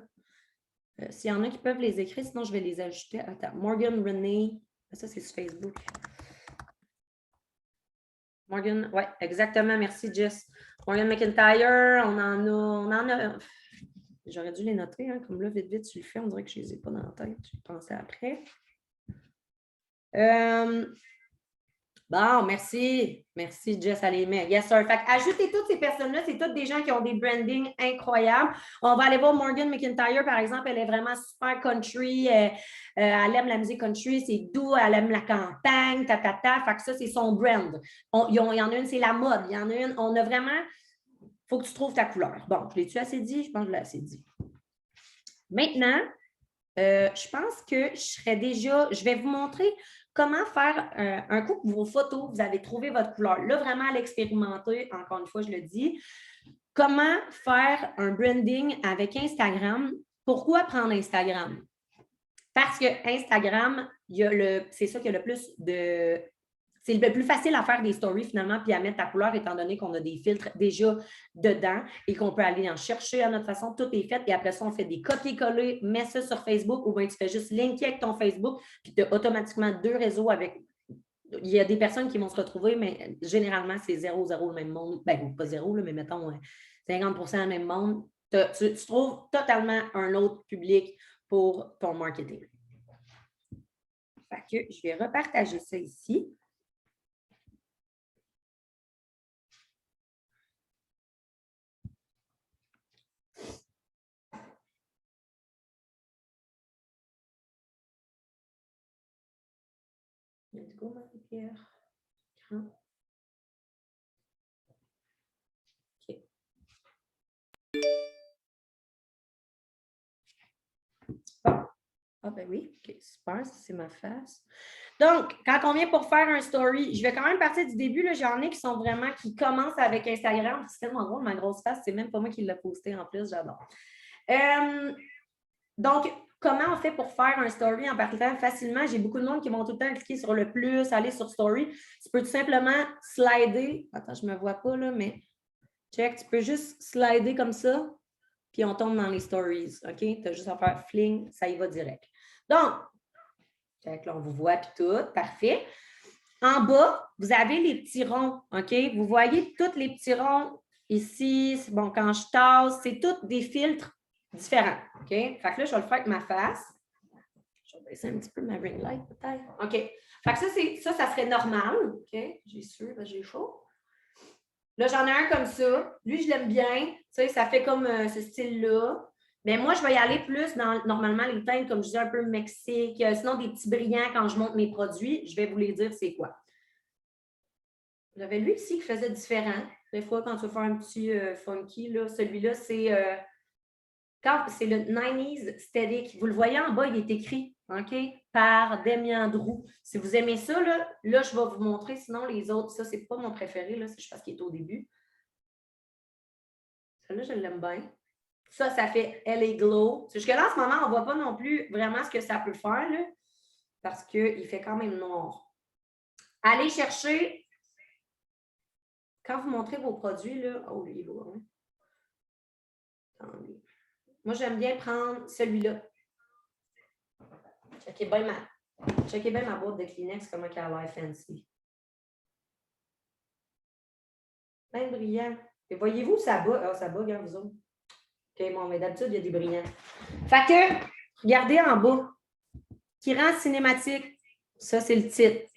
S'il y en a qui peuvent les écrire, sinon je vais les ajouter. Attends, Morgan Renee, ça c'est sur Facebook. Morgan, oui, exactement, merci Jess. Morgan McIntyre, on en a. J'aurais dû les noter, hein, comme là, vite, vite, tu le fais, on dirait que je ne les ai pas dans la tête. Je vais penser après. Bon, merci. Merci, Jess, à les mettre. Yes, sir. Fait ajoutez toutes ces personnes-là, c'est toutes des gens qui ont des brandings incroyables. On va aller voir Morgan McIntyre, par exemple. Elle est vraiment super country. Elle aime la musique country, c'est doux, elle aime la campagne, Fait que ça, c'est son brand. Il y en a une, c'est la mode. Il y en a une, on a vraiment. Il faut que tu trouves ta couleur. Bon, je l'ai-tu assez dit? Je pense que je l'ai assez dit. Maintenant, je pense que je vais vous montrer comment faire un coup que vos photos, vous avez trouvé votre couleur. Là, vraiment à l'expérimenter, encore une fois, je le dis. Comment faire un branding avec Instagram? Pourquoi prendre Instagram? Parce que Instagram, c'est ça qui a le plus de... C'est le plus facile à faire des stories finalement, puis à mettre ta couleur, étant donné qu'on a des filtres déjà dedans et qu'on peut aller en chercher à notre façon. Tout est fait. Et après ça, on fait des copier-coller, mets ça sur Facebook ou bien tu fais juste linker avec ton Facebook, puis tu as automatiquement 2 réseaux avec. Il y a des personnes qui vont se retrouver, mais généralement, c'est 0,0 le même monde. Ben, pas 0, mais mettons 50% le même monde. Tu trouves totalement un autre public pour ton marketing. Fait que je vais repartager ça ici. Let's go, Marie-Pierre. OK. Bon. Ah ben oui, OK, super, c'est ma face. Donc, quand on vient pour faire un story, je vais quand même partir du début. J'en ai qui commencent avec Instagram. C'est tellement drôle, ma grosse face, c'est même pas moi qui l'ai posté en plus, j'adore. Donc, comment on fait pour faire un story en partant facilement? J'ai beaucoup de monde qui vont tout le temps cliquer sur le plus, aller sur story. Tu peux tout simplement slider. Attends, je ne me vois pas là, mais check, tu peux juste slider comme ça, puis on tombe dans les stories. OK? Tu as juste à faire fling, ça y va direct. Donc, là, on vous voit puis tout, parfait. En bas, vous avez les petits ronds, OK? Vous voyez tous les petits ronds ici. Bon, quand je tasse, c'est tous des filtres différents, OK? Fait que là, je vais le faire avec ma face. Je vais baisser un petit peu ma ring light, peut-être. OK. Fait que ça serait normal, OK? J'ai sûr, j'ai chaud. Là, j'en ai un comme ça. Lui, je l'aime bien. Tu sais, ça fait comme ce style-là. Mais moi, je vais y aller plus dans, normalement, les teintes, comme je dis, un peu Mexique. Sinon, des petits brillants quand je monte mes produits. Je vais vous les dire c'est quoi. J'avais lui ici qui faisait différent. Des fois, quand tu veux faire un petit funky, celui-là, c'est le 90s Aesthetic. Vous le voyez en bas, il est écrit, OK, par Demian Drew. Si vous aimez ça, là, je vais vous montrer. Sinon, les autres, ça, c'est pas mon préféré. Là, c'est parce qu'il est au début. Celui-là, je l'aime bien. Ça fait LA Glow. Jusque-là, en ce moment, on ne voit pas non plus vraiment ce que ça peut faire, là, parce qu'il fait quand même noir. Allez chercher, quand vous montrez vos produits, là, oh, lui, il est beau, hein? Attendez. Moi, j'aime bien prendre celui-là. Checkez bien ma boîte de Kleenex, comment elle a l'air fancy. Plein de brillants. Et voyez-vous, ça bug. Ah, ça bug, hein, vous autres. OK, bon, mais d'habitude, il y a des brillants. Fait que, regardez en bas. Qui rend cinématique. Ça, c'est le titre.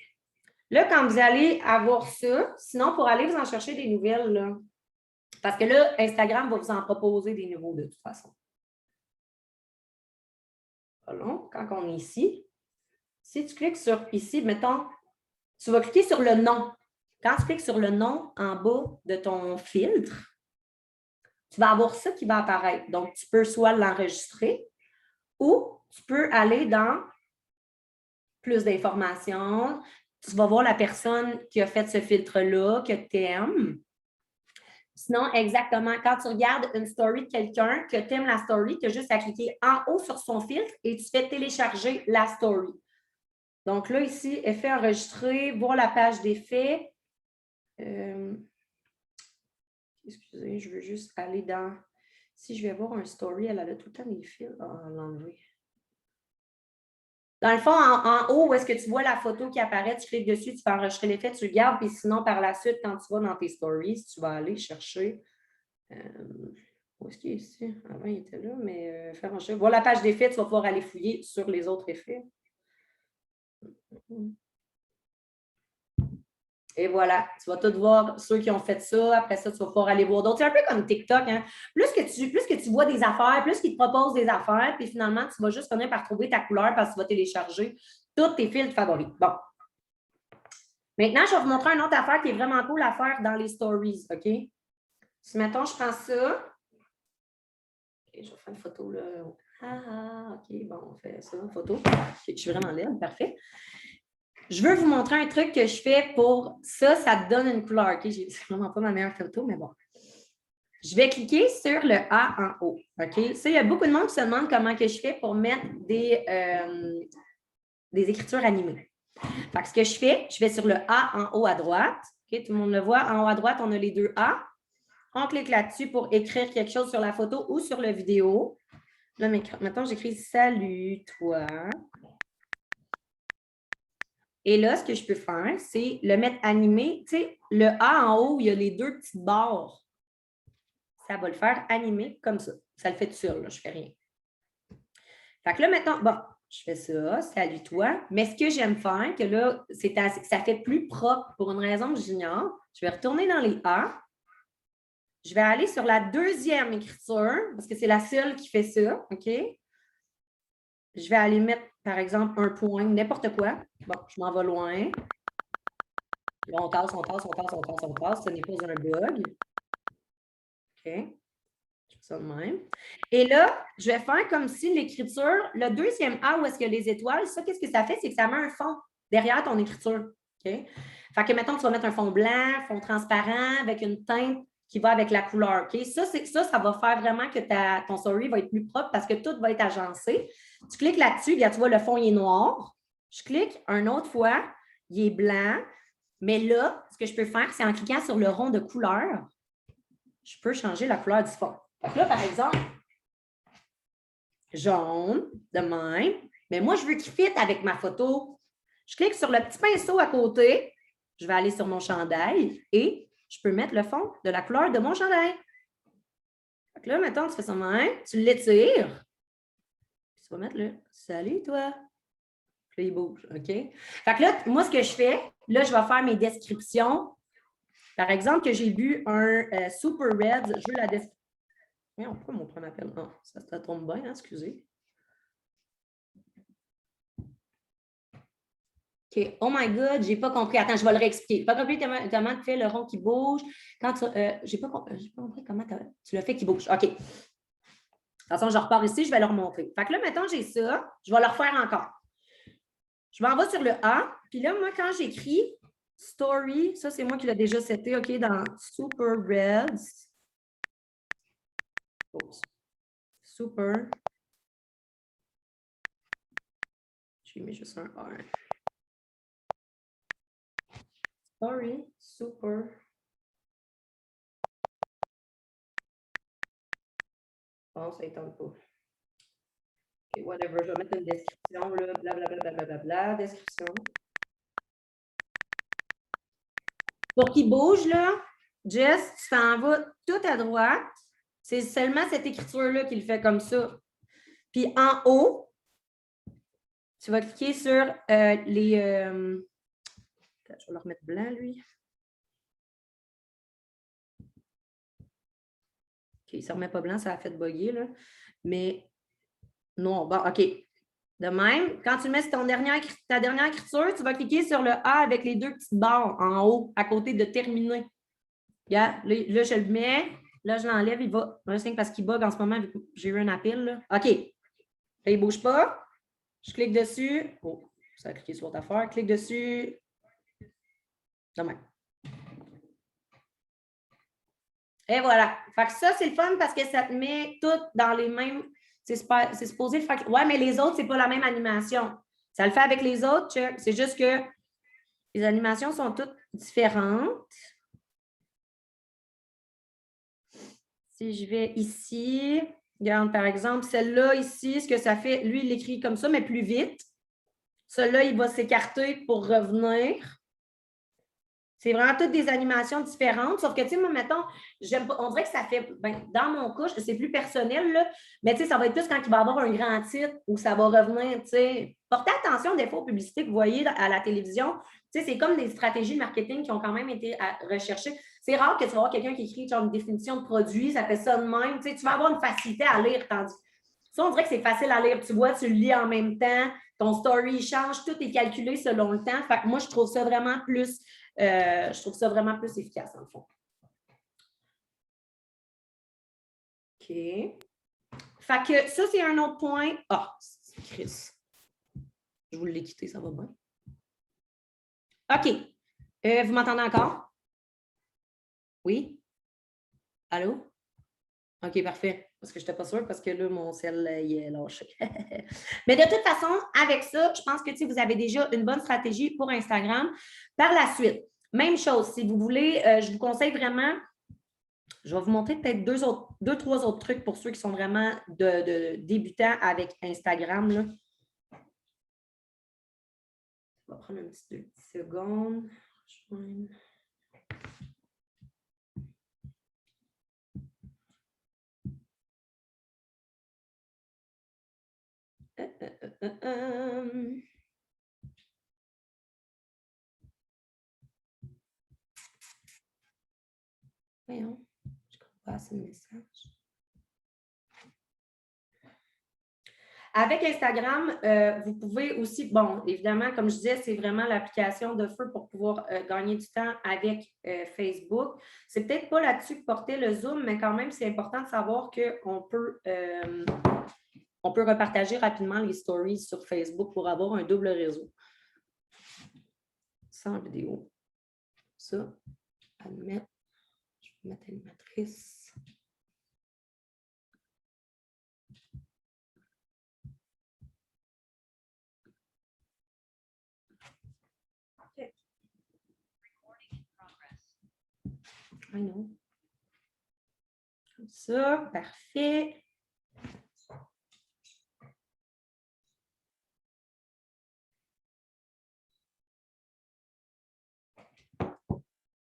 Là, quand vous allez avoir ça, sinon, pour aller vous en chercher des nouvelles, là, parce que là, Instagram va vous en proposer des nouveaux de toute façon. Voilà, quand on est ici, si tu cliques sur ici, mettons, tu vas cliquer sur le nom. Quand tu cliques sur le nom en bas de ton filtre, tu vas avoir ça qui va apparaître. Donc, tu peux soit l'enregistrer ou tu peux aller dans plus d'informations. Tu vas voir la personne qui a fait ce filtre-là, que tu aimes. Sinon, exactement, quand tu regardes une story de quelqu'un, que tu aimes la story, tu as juste à cliquer en haut sur son filtre et tu fais télécharger la story. Donc là, ici, effet enregistré, voir la page d'effet. excusez, je veux juste aller dans... Si je vais voir un story, elle a tout le temps des fils. Ah, on va l'enlever. Dans le fond, en haut, où est-ce que tu vois la photo qui apparaît, tu cliques dessus, tu fais enregistrer l'effet, tu le gardes, puis sinon, par la suite, quand tu vas dans tes stories, tu vas aller chercher... où est-ce qu'il est ici? Avant, il était là, mais faire enregistrer. Voilà la page d'effets, tu vas pouvoir aller fouiller sur les autres effets. Et voilà, tu vas tout voir ceux qui ont fait ça. Après ça, tu vas pouvoir aller voir d'autres. C'est un peu comme TikTok. Hein? Plus que tu vois des affaires, plus qu'ils te proposent des affaires, puis finalement, tu vas juste finir par trouver ta couleur parce que tu vas télécharger tous tes filtres favoris. Bon. Maintenant, je vais vous montrer une autre affaire qui est vraiment cool à faire dans les stories. OK? Si, mettons, je prends ça. OK, je vais faire une photo là. OK, bon, on fait ça, une photo. Okay, je suis vraiment laide, parfait. Je veux vous montrer un truc que je fais pour ça, ça te donne une couleur. OK, c'est vraiment pas ma meilleure photo, mais bon. Je vais cliquer sur le A en haut. OK? Ça, il y a beaucoup de monde qui se demande comment que je fais pour mettre des écritures animées. Fait que ce que je vais sur le A en haut à droite. OK? Tout le monde le voit. En haut à droite, on a les deux A. On clique là-dessus pour écrire quelque chose sur la photo ou sur la vidéo. Là, maintenant, j'écris « Salut, toi ». Et là, ce que je peux faire, c'est le mettre animé. Tu sais, le A en haut, il y a les deux petites barres. Ça va le faire animer comme ça. Ça le fait tout seul, là, je ne fais rien. Fait que là, maintenant, bon, je fais ça, salut toi. Mais ce que j'aime faire, que là, ça fait plus propre pour une raison que j'ignore. Je vais retourner dans les A. Je vais aller sur la deuxième écriture, parce que c'est la seule qui fait ça, OK? Je vais aller mettre, par exemple, un point, n'importe quoi. Bon, je m'en vais loin. Là, on passe. Ce n'est pas un bug. OK. Je fais ça de même. Et là, je vais faire comme si l'écriture, le deuxième A où est-ce qu'il y a les étoiles, ça, qu'est-ce que ça fait? C'est que ça met un fond derrière ton écriture. OK? Fait que, mettons, tu vas mettre un fond blanc, fond transparent, avec une teinte qui va avec la couleur. OK? Ça va faire vraiment que ton story va être plus propre parce que tout va être agencé. Tu cliques là-dessus, regarde, tu vois, le fond, il est noir. Je clique une autre fois, il est blanc. Mais là, ce que je peux faire, c'est en cliquant sur le rond de couleur, je peux changer la couleur du fond. Donc là, par exemple, jaune, de même. Mais moi, je veux qu'il fitte avec ma photo. Je clique sur le petit pinceau à côté. Je vais aller sur mon chandail et je peux mettre le fond de la couleur de mon chandail. Donc là, maintenant, tu fais ça de même. Tu l'étires. Tu vas mettre le « Salut, toi ». Puis là, il bouge, OK? Fait que là, moi, ce que je fais, là, je vais faire mes descriptions. Par exemple, que j'ai bu un Super Red, je veux la description. Pourquoi mon premier appel? Oh, ça tombe bien, hein? Excusez. OK. Oh my God, j'ai pas compris. Attends, je vais le réexpliquer. Pas compris comment tu fais le rond qui bouge. Quand tu. J'ai pas compris comment tu le fais qui bouge. OK. De toute façon, je repars ici, je vais leur montrer. Fait que là, maintenant, j'ai ça. Je vais le refaire encore. Je m'en vais sur le A. Puis là, moi, quand j'écris Story, ça, c'est moi qui l'ai déjà seté, OK, dans Super Reds. Oops. Super. J'ai mis juste un R. Story, super. Bon, ça ne tente pas. OK, whatever. Je vais mettre une description, là, blablabla, description. Pour qu'il bouge, là, Jess, tu t'en vas tout à droite. C'est seulement cette écriture-là qui le fait comme ça. Puis en haut, tu vas cliquer sur les... je vais le remettre blanc, lui. OK, il ne se remet pas blanc, ça a fait bugger, là. Mais non, bon, OK. De même, quand tu mets ta dernière écriture, tu vas cliquer sur le A avec les deux petites barres en haut, à côté de terminer. Regarde, là, je le mets. Là, je l'enlève, il va. C'est parce qu'il bug en ce moment, j'ai eu un appel. Là. OK. Là, il ne bouge pas. Je clique dessus. Oh, ça a cliqué sur votre affaire. Clique dessus. De même. Et voilà. Fait que ça, c'est le fun parce que ça te met tout dans les mêmes. C'est supposé le faire. Ouais, mais les autres, ce n'est pas la même animation. Ça le fait avec les autres, c'est juste que les animations sont toutes différentes. Si je vais ici, regarde, par exemple, celle-là ici, ce que ça fait, lui, il l'écrit comme ça, mais plus vite. Celui-là, il va s'écarter pour revenir. C'est vraiment toutes des animations différentes, sauf que, tu sais, moi, mettons, on dirait que ça fait, ben, dans mon cas, c'est plus personnel, là, mais tu sais, ça va être plus quand il va avoir un grand titre où ça va revenir, tu sais. Portez attention des fois aux publicités que vous voyez à la télévision. Tu sais, c'est comme des stratégies de marketing qui ont quand même été recherchées. C'est rare que tu vas avoir quelqu'un qui écrit genre une définition de produit, ça fait ça de même. Tu sais, tu vas avoir une facilité à lire, tandis ça, on dirait que c'est facile à lire. Tu vois, tu le lis en même temps, ton story change, tout est calculé selon le temps. Fait que moi, je trouve ça vraiment plus efficace, dans le fond. OK. Fait que ça, c'est un autre point. Ah, c'est Chris. Je vous l'ai quitté, ça va bien. OK. Vous m'entendez encore? Oui? Allô? OK, parfait. Parce que je n'étais pas sûre, parce que là, mon cell, il est lâché. Mais de toute façon, avec ça, je pense que vous avez déjà une bonne stratégie pour Instagram. Par la suite, même chose, si vous voulez, je vous conseille vraiment, je vais vous montrer peut-être deux, trois autres trucs pour ceux qui sont vraiment de débutants avec Instagram. Là. On va prendre un petit 2 secondes. Voyons, je ne comprends pas assez le message. Avec Instagram, vous pouvez aussi, bon, évidemment, comme je disais, c'est vraiment l'application de feu pour pouvoir gagner du temps avec Facebook. C'est peut-être pas là-dessus que porter le Zoom, mais quand même, c'est important de savoir qu'on peut, repartager rapidement les stories sur Facebook pour avoir un double réseau. Ça en vidéo. Ça, admettre. Je vais mettre animatrice. I know. Comme ça, parfait.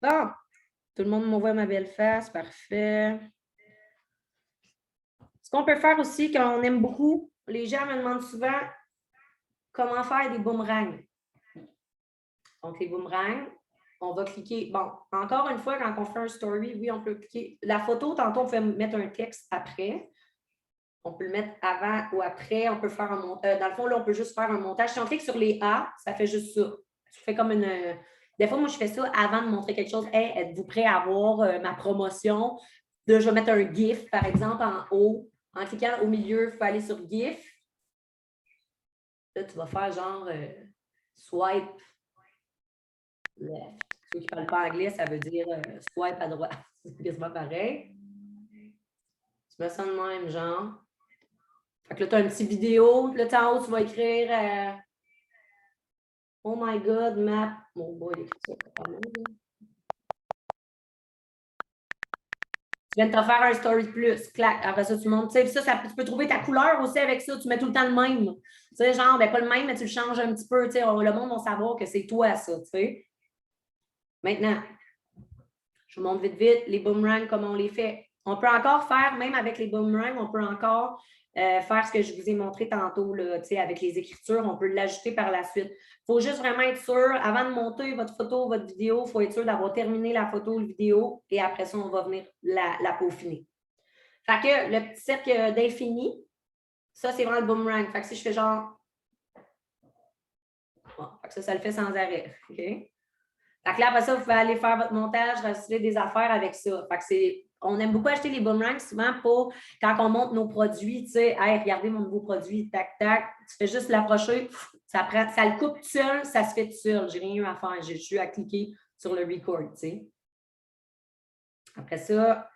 Bon, tout le monde m'envoie ma belle face, parfait. Ce qu'on peut faire aussi, quand on aime beaucoup, les gens me demandent souvent comment faire des boomerangs. Donc, les boomerangs, on va cliquer. Bon, encore une fois, quand on fait un story, oui, on peut cliquer. La photo, tantôt, on peut mettre un texte après. On peut le mettre avant ou après. On peut faire un montage. Dans le fond, là, on peut juste faire un montage. Si on clique sur les A, ça fait juste ça. Tu fais comme une. Des fois, moi, je fais ça avant de montrer quelque chose. Hey, êtes-vous prêt à voir ma promotion? Là, je vais mettre un GIF, par exemple, en haut. En cliquant au milieu, il faut aller sur GIF. Là, tu vas faire genre swipe left. Ceux qui ne parlent pas anglais, ça veut dire swipe à droite. C'est quasiment pareil. Tu mets ça de même, genre. Fait que là, tu as une petite vidéo. Là, en haut, tu vas écrire oh my God, map. Mon boy, il écrit ça pas mal. Tu viens de te faire un story de plus. Clac. Après ça, tu montes. Tu peux trouver ta couleur aussi avec ça. Tu mets tout le temps le même. Tu sais, genre, ben, pas le même, mais tu le changes un petit peu. Tu sais, le monde va savoir que c'est toi, ça. Tu sais. Maintenant, je vous montre vite, vite les boomerangs, comment on les fait. On peut encore faire, même avec les boomerangs, on peut encore faire ce que je vous ai montré tantôt, là, avec les écritures, on peut l'ajouter par la suite. Il faut juste vraiment être sûr, avant de monter votre photo, votre vidéo, il faut être sûr d'avoir terminé la photo, la vidéo, et après ça, on va venir la peaufiner. Fait que le petit cercle d'infini, ça, c'est vraiment le boomerang. Fait que si je fais genre... Bon, fait que ça le fait sans arrêt. OK? Fait que là, après ça, vous pouvez aller faire votre montage, rajouter des affaires avec ça. Fait que on aime beaucoup acheter les boomerangs souvent pour quand on monte nos produits, tu sais, hey, regardez mon nouveau produit, tac, tac. Tu fais juste l'approcher, ça le coupe tout seul, ça se fait tout seul. J'ai rien eu à faire, j'ai juste eu à cliquer sur le record, tu sais. Après ça,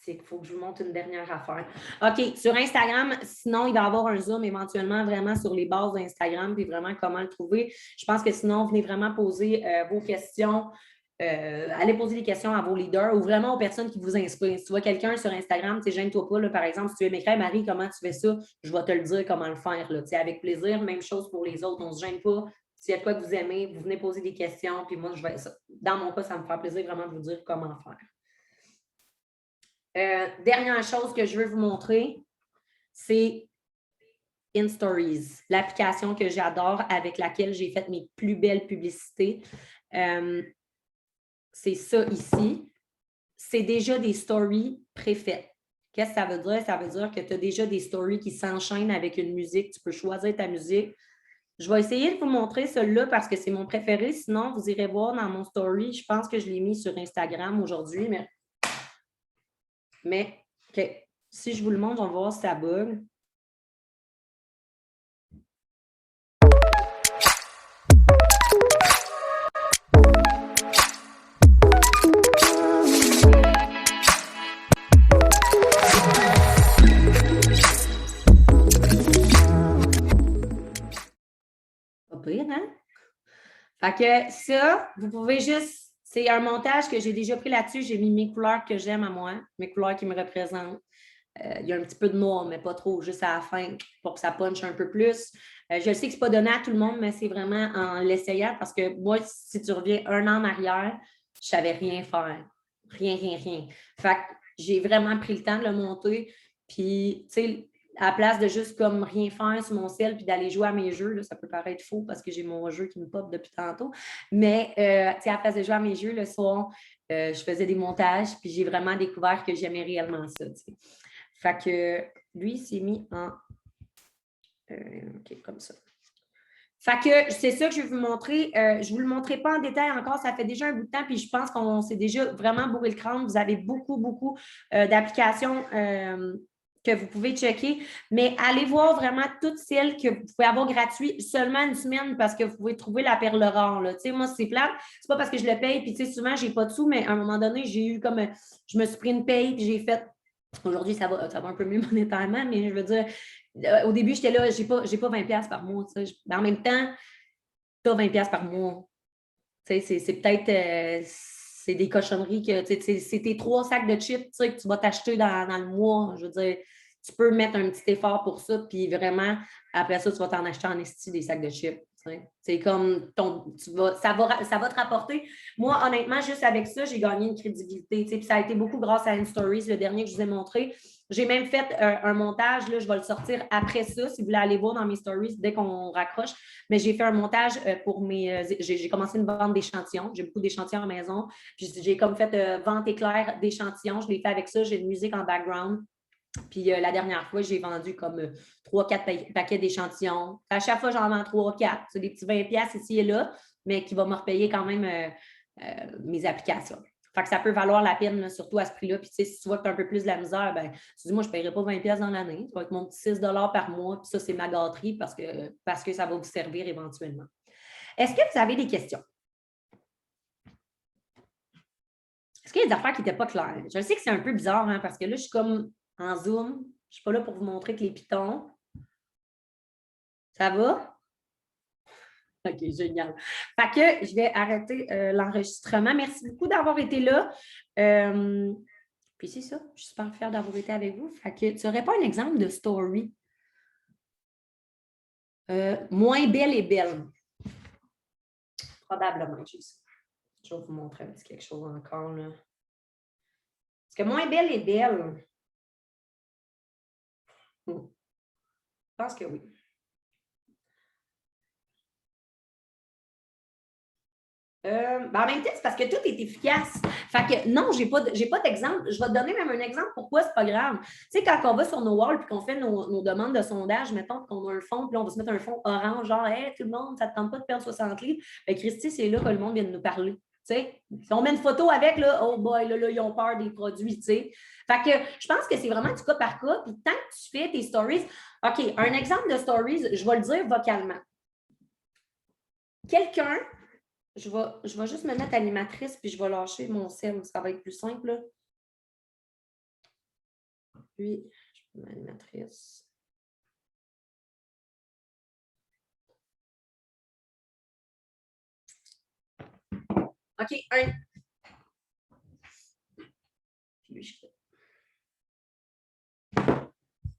il faut que je vous montre une dernière affaire. OK, sur Instagram, sinon, il va y avoir un Zoom éventuellement vraiment sur les bases d'Instagram, puis vraiment comment le trouver. Je pense que sinon, venez vraiment poser vos questions. allez poser des questions à vos leaders ou vraiment aux personnes qui vous inspirent. Si tu vois quelqu'un sur Instagram, gêne-toi pas, là, par exemple, si tu veux m'écrire, Marie, comment tu fais ça? Je vais te le dire comment le faire. Là, avec plaisir, même chose pour les autres. On ne se gêne pas. S'il y a de quoi que vous aimez, vous venez poser des questions, puis moi, dans mon cas, ça me fera plaisir vraiment de vous dire comment faire. Dernière chose que je veux vous montrer, c'est InStories, l'application que j'adore avec laquelle j'ai fait mes plus belles publicités. C'est ça ici. C'est déjà des stories préfaites. Qu'est-ce que ça veut dire? Ça veut dire que tu as déjà des stories qui s'enchaînent avec une musique. Tu peux choisir ta musique. Je vais essayer de vous montrer celui-là parce que c'est mon préféré. Sinon, vous irez voir dans mon story. Je pense que je l'ai mis sur Instagram aujourd'hui. Mais okay. Si je vous le montre, on va voir si ça bug. Pas pire, hein? Fait que ça, vous pouvez juste... C'est un montage que j'ai déjà pris là-dessus. J'ai mis mes couleurs que j'aime à moi, mes couleurs qui me représentent. Il y a un petit peu de noir, mais pas trop, juste à la fin pour que ça punche un peu plus. Je sais que ce n'est pas donné à tout le monde, mais c'est vraiment en l'essayant parce que moi, si tu reviens un an en arrière, je ne savais rien faire. Rien, rien, rien. Fait que j'ai vraiment pris le temps de le monter. Puis, tu sais, à la place de juste comme rien faire sur mon ciel puis d'aller jouer à mes jeux, là, ça peut paraître faux parce que j'ai mon jeu qui me pop depuis tantôt. Mais, tu sais, à la place de jouer à mes jeux le soir, je faisais des montages puis j'ai vraiment découvert que j'aimais réellement ça. T'sais. Fait que lui, il s'est mis en... OK, comme ça. Fait que c'est ça que je vais vous montrer. Je ne vous le montrerai pas en détail encore. Ça fait déjà un bout de temps, puis je pense qu'on s'est déjà vraiment bourré le crâne. Vous avez beaucoup, beaucoup d'applications que vous pouvez checker. Mais allez voir vraiment toutes celles que vous pouvez avoir gratuites seulement une semaine parce que vous pouvez trouver la perle rare. Là. Moi, c'est plate. C'est pas parce que je le paye, puis souvent, je n'ai pas de sous, mais à un moment donné, j'ai eu comme... Je me suis pris une paye, puis j'ai fait... Aujourd'hui, ça va un peu mieux monétairement, mais je veux dire, au début, j'étais là, j'ai pas 20$ par mois. Mais en même temps, tu as 20$ par mois. C'est peut-être c'est des cochonneries que c'est tes 3 sacs de chips que tu vas t'acheter dans le mois. Je veux dire, tu peux mettre un petit effort pour ça, puis vraiment, après ça, tu vas t'en acheter en esti des sacs de chips. C'est comme ça va te rapporter. Moi, honnêtement, juste avec ça, j'ai gagné une crédibilité. Puis ça a été beaucoup grâce à InStories, le dernier que je vous ai montré. J'ai même fait un montage, là, je vais le sortir après ça, si vous voulez aller voir dans mes stories dès qu'on raccroche. Mais j'ai fait un montage pour mes. J'ai commencé une vente d'échantillons. J'ai beaucoup d'échantillons à la maison. J'ai comme fait vente éclair d'échantillons. Je l'ai fait avec ça. J'ai une musique en background. Puis la dernière fois, j'ai vendu comme 3-4 paquets d'échantillons. À chaque fois, j'en vends 3-4. C'est des petits 20$ ici et là, mais qui vont me repayer quand même mes applications. Fait que ça peut valoir la peine, là, surtout à ce prix-là. Puis, si tu vois que tu as un peu plus de la misère, ben, tu dis, moi, je ne paierai pas 20$ dans l'année. Ça va être mon petit 6$ par mois. Puis ça, c'est ma gâterie parce que ça va vous servir éventuellement. Est-ce que vous avez des questions? Est-ce qu'il y a des affaires qui n'étaient pas claires? Je sais que c'est un peu bizarre, hein, parce que là, je suis comme en Zoom. Je ne suis pas là pour vous montrer que les pitons. Ça va? OK, génial. Fait que je vais arrêter l'enregistrement. Merci beaucoup d'avoir été là. Puis c'est ça, je suis super fière d'avoir été avec vous. Fait que tu n'aurais pas un exemple de story? Moins belle et belle. Probablement, je vais vous montrer un petit quelque chose encore. Là. Parce que moins belle et belle. Je pense que oui. En même temps, c'est parce que tout est efficace. Fait que non, j'ai pas d'exemple. Je vais te donner même un exemple pourquoi c'est pas grave. Tu sais, quand on va sur nos walls et qu'on fait nos demandes de sondage, mettons qu'on a un fond, puis on va se mettre un fond orange, genre, hey, tout le monde, ça ne te tente pas de perdre 60 livres. Bien, Christy, c'est là que le monde vient de nous parler. Tu sais, si on met une photo avec, là, oh boy, là, ils ont peur des produits, tu sais. Fait que je pense que c'est vraiment du cas par cas. Puis tant que tu fais tes stories, OK, un exemple de stories, je vais le dire vocalement. Quelqu'un je vais juste me mettre animatrice puis je vais lâcher mon sel. Ça va être plus simple. Là. Puis, je peux mettre animatrice. OK.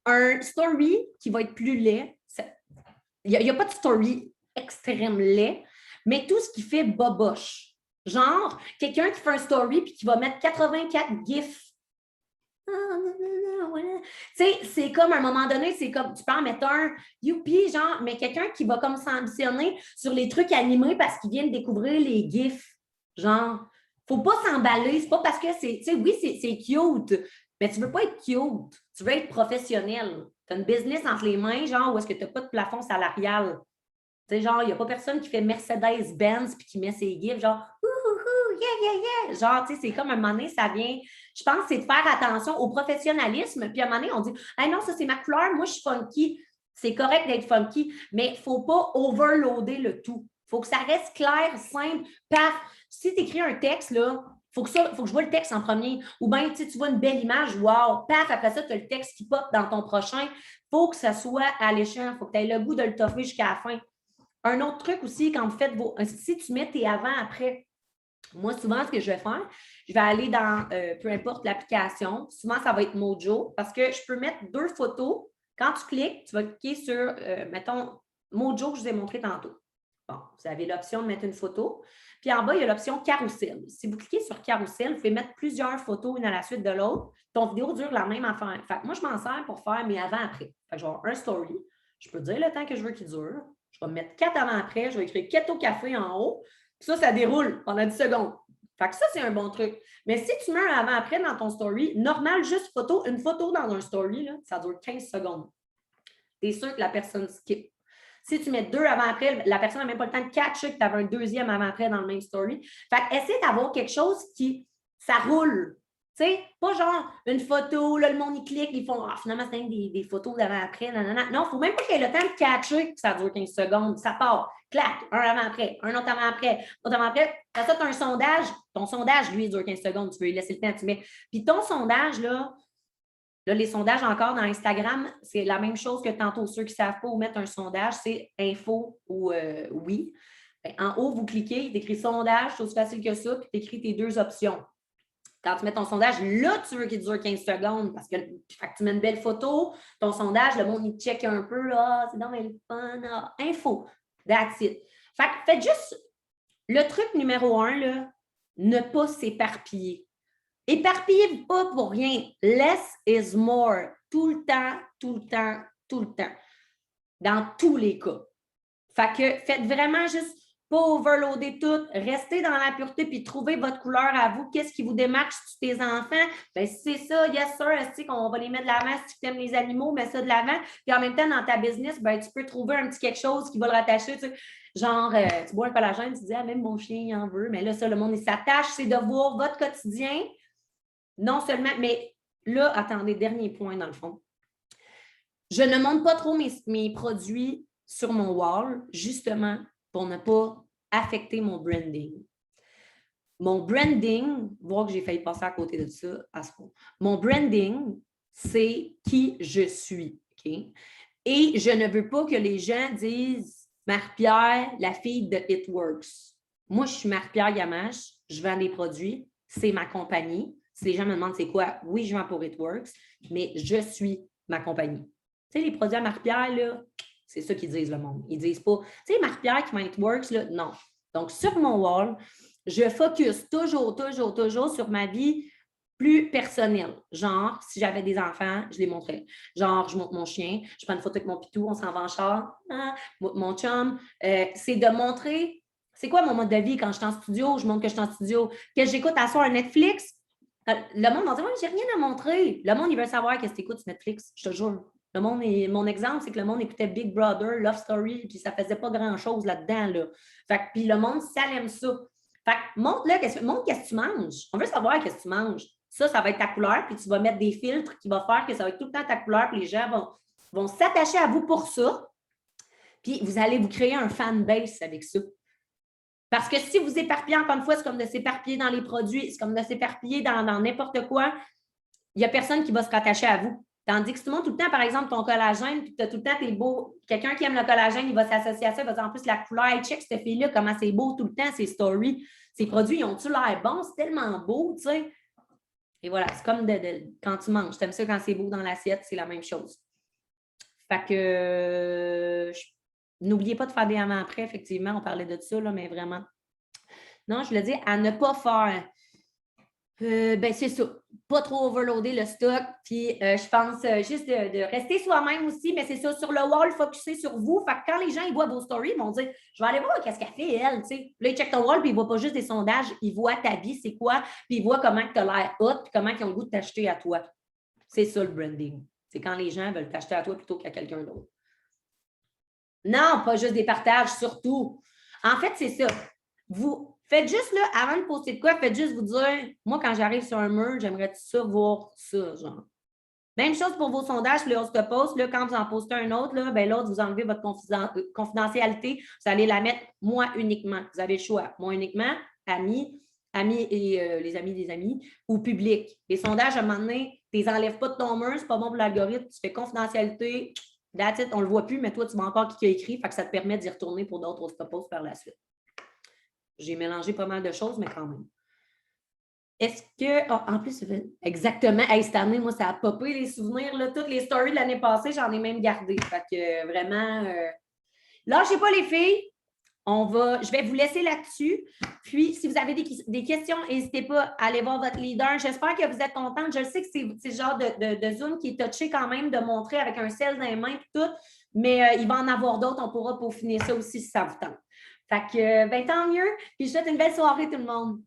Un story qui va être plus laid, il n'y a pas de story extrême laid, mais tout ce qui fait boboche. Genre, quelqu'un qui fait un story puis qui va mettre 84 gifs. Tu sais, c'est comme à un moment donné, c'est comme tu peux en mettre un youpi, genre, mais quelqu'un qui va comme s'ambitionner sur les trucs animés parce qu'il vient de découvrir les gifs. Genre, faut pas s'emballer. C'est pas parce que c'est, tu sais, oui, c'est cute, mais tu veux pas être cute. Tu veux être professionnel. Tu as une business entre les mains, genre, où est-ce que tu n'as pas de plafond salarial. Tu sais, genre, il n'y a pas personne qui fait Mercedes-Benz puis qui met ses gifs, genre, yeah, yeah, yeah. Genre, tu sais, c'est comme un moment donné, ça vient. Je pense que c'est de faire attention au professionnalisme. Puis à un moment donné, on dit, hey, non, ça, c'est ma couleur, moi, je suis funky. C'est correct d'être funky, mais il ne faut pas overloader le tout. Il faut que ça reste clair, simple, paf. Si tu écris un texte, là, faut que je vois le texte en premier. Ou bien, tu vois une belle image, wow, paf, après ça, tu as le texte qui pop dans ton prochain. Il faut que ça soit alléchant. Il faut que tu aies le goût de le toffer jusqu'à la fin. Un autre truc aussi, quand vous faites si tu mets tes avant-après, moi, souvent, ce que je vais faire, je vais aller dans peu importe l'application. Souvent, ça va être Mojo parce que je peux mettre 2 photos. Quand tu cliques, tu vas cliquer sur, mettons, Mojo que je vous ai montré tantôt. Bon, vous avez l'option de mettre une photo. Puis en bas, il y a l'option Carousel. Si vous cliquez sur Carousel, vous pouvez mettre plusieurs photos une à la suite de l'autre. Ton vidéo dure la même affaire. Fait que moi, je m'en sers pour faire mes avant-après. Fait que genre un story. Je peux dire le temps que je veux qu'il dure. Je vais mettre 4 avant-après. Je vais écrire Keto Café en haut. Puis ça déroule pendant 10 secondes. Fait que ça, c'est un bon truc. Mais si tu mets un avant-après dans ton story, normal, juste photo, une photo dans un story, là, ça dure 15 secondes. Tu es sûr que la personne skip. Si tu mets 2 avant-après, la personne n'a même pas le temps de catcher que tu avais un deuxième avant-après dans le même story. Fait que essaie d'avoir quelque chose qui, ça roule. Tu sais, pas genre une photo, là, le monde y clique, ils font, finalement, c'est des photos d'avant-après. Non, il ne faut même pas qu'il y ait le temps de catcher que ça dure 15 secondes. Ça part. Clac, un avant-après, un autre avant-après, un autre avant-après. Après ça, tu as un sondage. Ton sondage, lui, il dure 15 secondes. Tu veux lui laisser le temps, tu mets. Puis ton sondage, là, les sondages encore dans Instagram, c'est la même chose que tantôt. Ceux qui ne savent pas où mettre un sondage, c'est info ou oui. En haut, vous cliquez, tu écris sondage, c'est aussi facile que ça, puis tu écris tes 2 options. Quand tu mets ton sondage, là, tu veux qu'il dure 15 secondes parce que tu mets une belle photo, ton sondage, le monde, il check un peu, c'est dans le fun, info, that's it. Fait que faites juste le truc numéro 1, là, ne pas s'éparpiller. Éparpillez-vous pas pour rien. Less is more. Tout le temps, tout le temps, tout le temps. Dans tous les cas. Fait que faites vraiment juste pas overloader tout. Restez dans la pureté puis trouvez votre couleur à vous. Qu'est-ce qui vous démarque sur tes enfants? Bien, c'est ça, yes sir, est-ce qu'on va les mettre de l'avant si tu aimes les animaux, mets ça de l'avant. Puis en même temps, dans ta business, ben, tu peux trouver un petit quelque chose qui va le rattacher. Tu sais. Genre, tu bois un collagène, tu dis, même mon chien, il en veut. Mais là, ça, le monde, il s'attache. C'est de voir votre quotidien. Non seulement, mais là, attendez, dernier point dans le fond. Je ne montre pas trop mes produits sur mon wall, justement, pour ne pas affecter mon branding. Mon branding, voir que j'ai failli passer à côté de ça à ce point. Mon branding, c'est qui je suis. Okay? Et je ne veux pas que les gens disent Marie-Pierre, la fille de It Works. Moi, je suis Marie-Pierre Gamache, je vends des produits, c'est ma compagnie. Si les gens me demandent c'est quoi, oui, je vends pour It Works, mais je suis ma compagnie. Tu sais, les produits à Marie-Pierre, là, c'est ça qu'ils disent le monde. Ils disent pas, tu sais, Marie-Pierre qui vend It Works, là, non. Donc, sur mon wall, je focus toujours sur ma vie plus personnelle. Genre, si j'avais des enfants, je les montrais. Genre, je montre mon chien, je prends une photo avec mon pitou, on s'en va en char, mon chum. C'est de montrer, c'est quoi mon mode de vie quand je suis en studio, je montre que je suis en studio, que j'écoute à soir un Netflix. Le monde va dire, j'ai rien à montrer. Le monde, il veut savoir qu'est-ce que tu écoutes sur Netflix, je te jure. Le monde mon exemple, c'est que le monde écoutait Big Brother, Love Story, puis ça faisait pas grand-chose là-dedans. Là. Fait que, puis le monde, ça aime ça. Fait que montre-le, qu'est-ce que tu manges. On veut savoir qu'est-ce que tu manges. Ça va être ta couleur, puis tu vas mettre des filtres qui vont faire que ça va être tout le temps ta couleur, puis les gens vont s'attacher à vous pour ça. Puis vous allez vous créer un fanbase avec ça. Parce que si vous éparpillez, encore une fois, c'est comme de s'éparpiller dans les produits, c'est comme de s'éparpiller dans n'importe quoi, il n'y a personne qui va se rattacher à vous. Tandis que si tu montres tout le temps, par exemple, ton collagène, puis tu as tout le temps tes beaux. Quelqu'un qui aime le collagène, il va s'associer à ça, il va dire en plus la couleur, hey, check cette fille-là, comment c'est beau tout le temps, ces stories. Ces produits, ils ont-tu l'air bons? C'est tellement beau, tu sais. Et voilà, c'est comme quand tu manges. Tu aimes ça quand c'est beau dans l'assiette, c'est la même chose. Fait que n'oubliez pas de faire des avant-après, effectivement, on parlait de ça, là, mais vraiment. Non, je voulais dire à ne pas faire. Ben c'est ça, pas trop overloader le stock. Puis je pense juste de rester soi-même aussi, mais c'est ça, sur le wall, focuser sur vous. Fait que quand les gens ils voient vos stories, ils vont dire je vais aller voir qu'est-ce qu'elle fait, elle. T'sais. Là, ils checkent ton wall, puis ils ne voient pas juste des sondages, ils voient ta vie, c'est quoi, puis ils voient comment tu as l'air hot, puis comment ils ont le goût de t'acheter à toi. C'est ça le branding. C'est quand les gens veulent t'acheter à toi plutôt qu'à quelqu'un d'autre. Non, pas juste des partages, surtout. En fait, c'est ça. Vous faites juste là, avant de poster de quoi, faites juste vous dire, moi, quand j'arrive sur un mur, j'aimerais ça voir ça, genre. Même chose pour vos sondages, le host post, là, quand vous en postez un autre, là, ben, l'autre, vous enlevez votre confidentialité, vous allez la mettre moi uniquement. Vous avez le choix. Moi uniquement, amis et les amis des amis, ou public. Les sondages, à un moment donné, tu les enlèves pas de ton mur, c'est pas bon pour l'algorithme, tu fais confidentialité, that's it, on le voit plus, mais toi, tu vois encore qui a écrit, fait que ça te permet d'y retourner pour d'autres host posts par la suite. J'ai mélangé pas mal de choses, mais quand même. Est-ce que. Oh, en plus, exactement. Hey, cette année, moi, ça a popé les souvenirs. Là, toutes les stories de l'année passée, j'en ai même gardé. Fait que vraiment. Lâchez pas les filles. Je vais vous laisser là-dessus. Puis, si vous avez des questions, n'hésitez pas à aller voir votre leader. J'espère que vous êtes contente. Je sais que c'est le genre de Zoom qui est touché quand même de montrer avec un sel dans les mains et tout, mais il va en avoir d'autres. On pourra peaufiner ça aussi si ça vous tente. Fait que, ben, tant mieux. Puis, je vous souhaite une belle soirée, tout le monde.